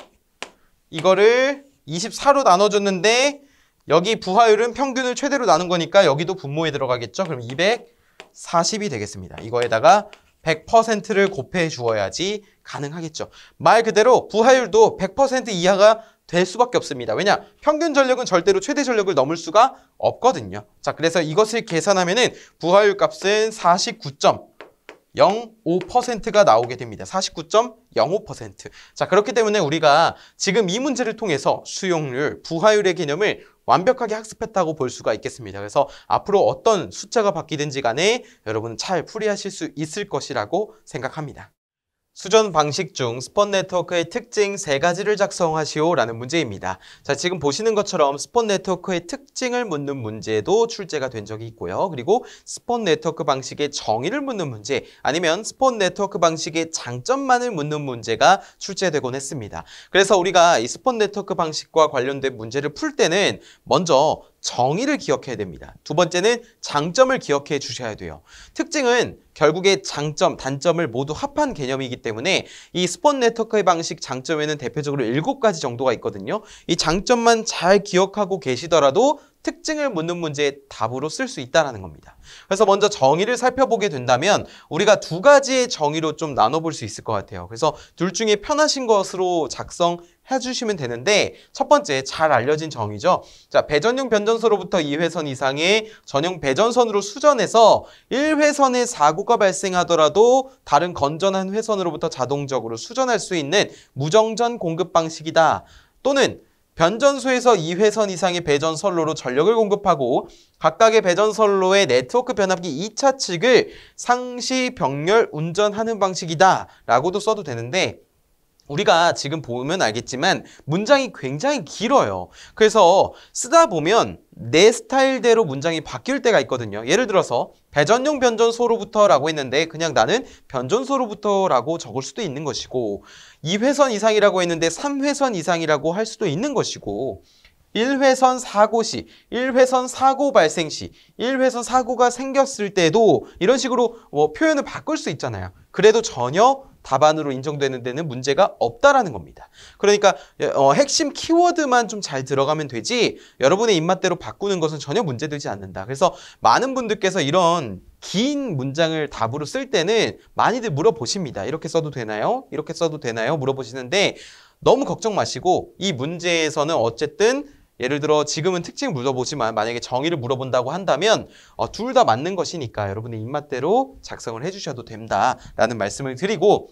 이거를 24로 나눠줬는데 여기 부하율은 평균을 최대로 나눈 거니까 여기도 분모에 들어가겠죠? 그럼 240이 되겠습니다. 이거에다가 100%를 곱해 주어야지 가능하겠죠. 말 그대로 부하율도 100% 이하가 될 수밖에 없습니다. 왜냐? 평균 전력은 절대로 최대 전력을 넘을 수가 없거든요. 자, 그래서 이것을 계산하면은 부하율 값은 49.05%가 나오게 됩니다. 49.05%. 자, 그렇기 때문에 우리가 지금 이 문제를 통해서 수용률, 부하율의 개념을 완벽하게 학습했다고 볼 수가 있겠습니다. 그래서 앞으로 어떤 숫자가 바뀌든지 간에 여러분 잘 풀이하실 수 있을 것이라고 생각합니다. 수전 방식 중 스폰 네트워크의 특징 3가지를 작성하시오라는 문제입니다. 자, 지금 보시는 것처럼 스폰 네트워크의 특징을 묻는 문제도 출제가 된 적이 있고요. 그리고 스폰 네트워크 방식의 정의를 묻는 문제, 아니면 스폰 네트워크 방식의 장점만을 묻는 문제가 출제되곤 했습니다. 그래서 우리가 이 스폰 네트워크 방식과 관련된 문제를 풀 때는 먼저 정의를 기억해야 됩니다. 두 번째는 장점을 기억해 주셔야 돼요. 특징은 결국에 장점, 단점을 모두 합한 개념이기 때문에 이 스폰 네트워크의 방식 장점에는 대표적으로 7가지 정도가 있거든요. 이 장점만 잘 기억하고 계시더라도 특징을 묻는 문제의 답으로 쓸 수 있다는 겁니다. 그래서 먼저 정의를 살펴보게 된다면 우리가 2가지의 정의로 좀 나눠볼 수 있을 것 같아요. 그래서 둘 중에 편하신 것으로 작성해 주시면 되는데 첫 번째 잘 알려진 정의죠. 자, 배전용 변전소로부터 2회선 이상의 전용 배전선으로 수전해서 1회선에 사고가 발생하더라도 다른 건전한 회선으로부터 자동적으로 수전할 수 있는 무정전 공급 방식이다. 또는 변전소에서 2회선 이상의 배전선로로 전력을 공급하고 각각의 배전선로의 네트워크 변압기 2차 측을 상시 병렬 운전하는 방식이다 라고도 써도 되는데, 우리가 지금 보면 알겠지만 문장이 굉장히 길어요. 그래서 쓰다 보면 내 스타일대로 문장이 바뀔 때가 있거든요. 예를 들어서 배전용 변전소로부터 라고 했는데 그냥 나는 변전소로부터 라고 적을 수도 있는 것이고, 2회선 이상이라고 했는데 3회선 이상이라고 할 수도 있는 것이고, 1회선 사고 시, 1회선 사고 발생 시, 1회선 사고가 생겼을 때도 이런 식으로 표현을 바꿀 수 있잖아요. 그래도 전혀 답안으로 인정되는 데는 문제가 없다라는 겁니다. 그러니까 핵심 키워드만 좀 잘 들어가면 되지 여러분의 입맛대로 바꾸는 것은 전혀 문제되지 않는다. 그래서 많은 분들께서 이런 긴 문장을 답으로 쓸 때는 많이들 물어보십니다. 이렇게 써도 되나요? 이렇게 써도 되나요? 물어보시는데 너무 걱정 마시고, 이 문제에서는 어쨌든 예를 들어 지금은 특징 물어보지만 만약에 정의를 물어본다고 한다면 둘 다 맞는 것이니까 여러분의 입맛대로 작성을 해주셔도 된다라는 말씀을 드리고,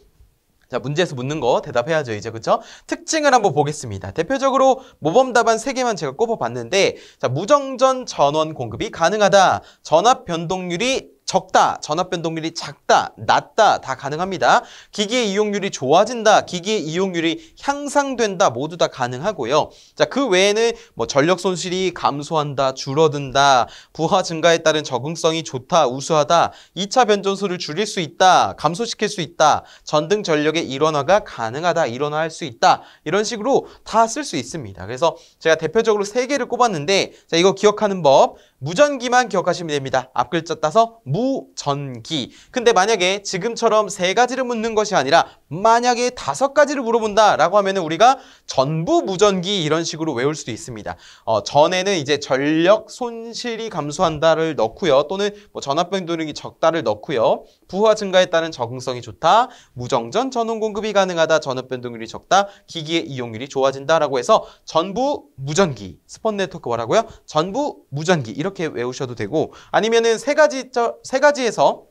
자, 문제에서 묻는 거 대답해야죠, 이제. 그쵸? 특징을 한번 보겠습니다. 대표적으로 모범 답안 3개만 제가 꼽아봤는데, 자, 무정전 전원 공급이 가능하다. 전압 변동률이 적다, 전압 변동률이 작다, 낮다 다 가능합니다. 기기의 이용률이 좋아진다, 기기의 이용률이 향상된다 모두 다 가능하고요. 자, 그 외에는 뭐 전력 손실이 감소한다, 줄어든다, 부하 증가에 따른 적응성이 좋다, 우수하다, 2차 변전소를 줄일 수 있다, 감소시킬 수 있다, 전등 전력의 일원화가 가능하다, 일원화할 수 있다, 이런 식으로 다 쓸 수 있습니다. 그래서 제가 대표적으로 3개를 꼽았는데, 자, 이거 기억하는 법, 무전기만 기억하시면 됩니다. 앞글자 따서 무전기. 근데 만약에 지금처럼 3가지를 묻는 것이 아니라 만약에 5가지를 물어본다 라고 하면 우리가 전부 무전기 이런 식으로 외울 수도 있습니다. 전에는 이제 전력 손실이 감소한다를 넣고요. 또는 뭐 전압 변동률이 적다를 넣고요. 부하 증가에 따른 적응성이 좋다, 무정전 전원 공급이 가능하다, 전압 변동률이 적다, 기기의 이용률이 좋아진다라고 해서 전부 무전기. 스폰 네트워크 뭐라고요? 전부 무전기. 이렇게 외우셔도 되고, 아니면은 3가지에서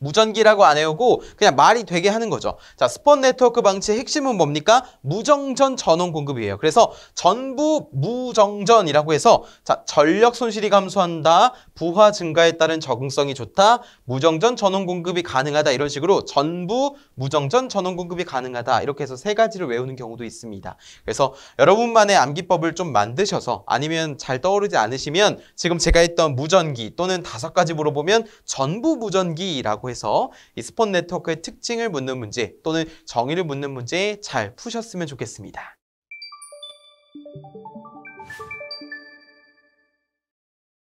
무전기라고 안 외우고 그냥 말이 되게 하는 거죠. 자, 스폰 네트워크 방치의 핵심은 뭡니까? 무정전 전원 공급이에요. 그래서 전부 무정전이라고 해서, 자, 전력 손실이 감소한다, 부하 증가에 따른 적응성이 좋다, 무정전 전원 공급이 가능하다, 이런 식으로 전부 무정전 전원 공급이 가능하다, 이렇게 해서 3가지를 외우는 경우도 있습니다. 그래서 여러분만의 암기법을 좀 만드셔서, 아니면 잘 떠오르지 않으시면 지금 제가 했던 무전기 또는 5가지 물어보면 전부 무전기라고 해서 이 스폰 네트워크의 특징을 묻는 문제 또는 정의를 묻는 문제 잘 푸셨으면 좋겠습니다.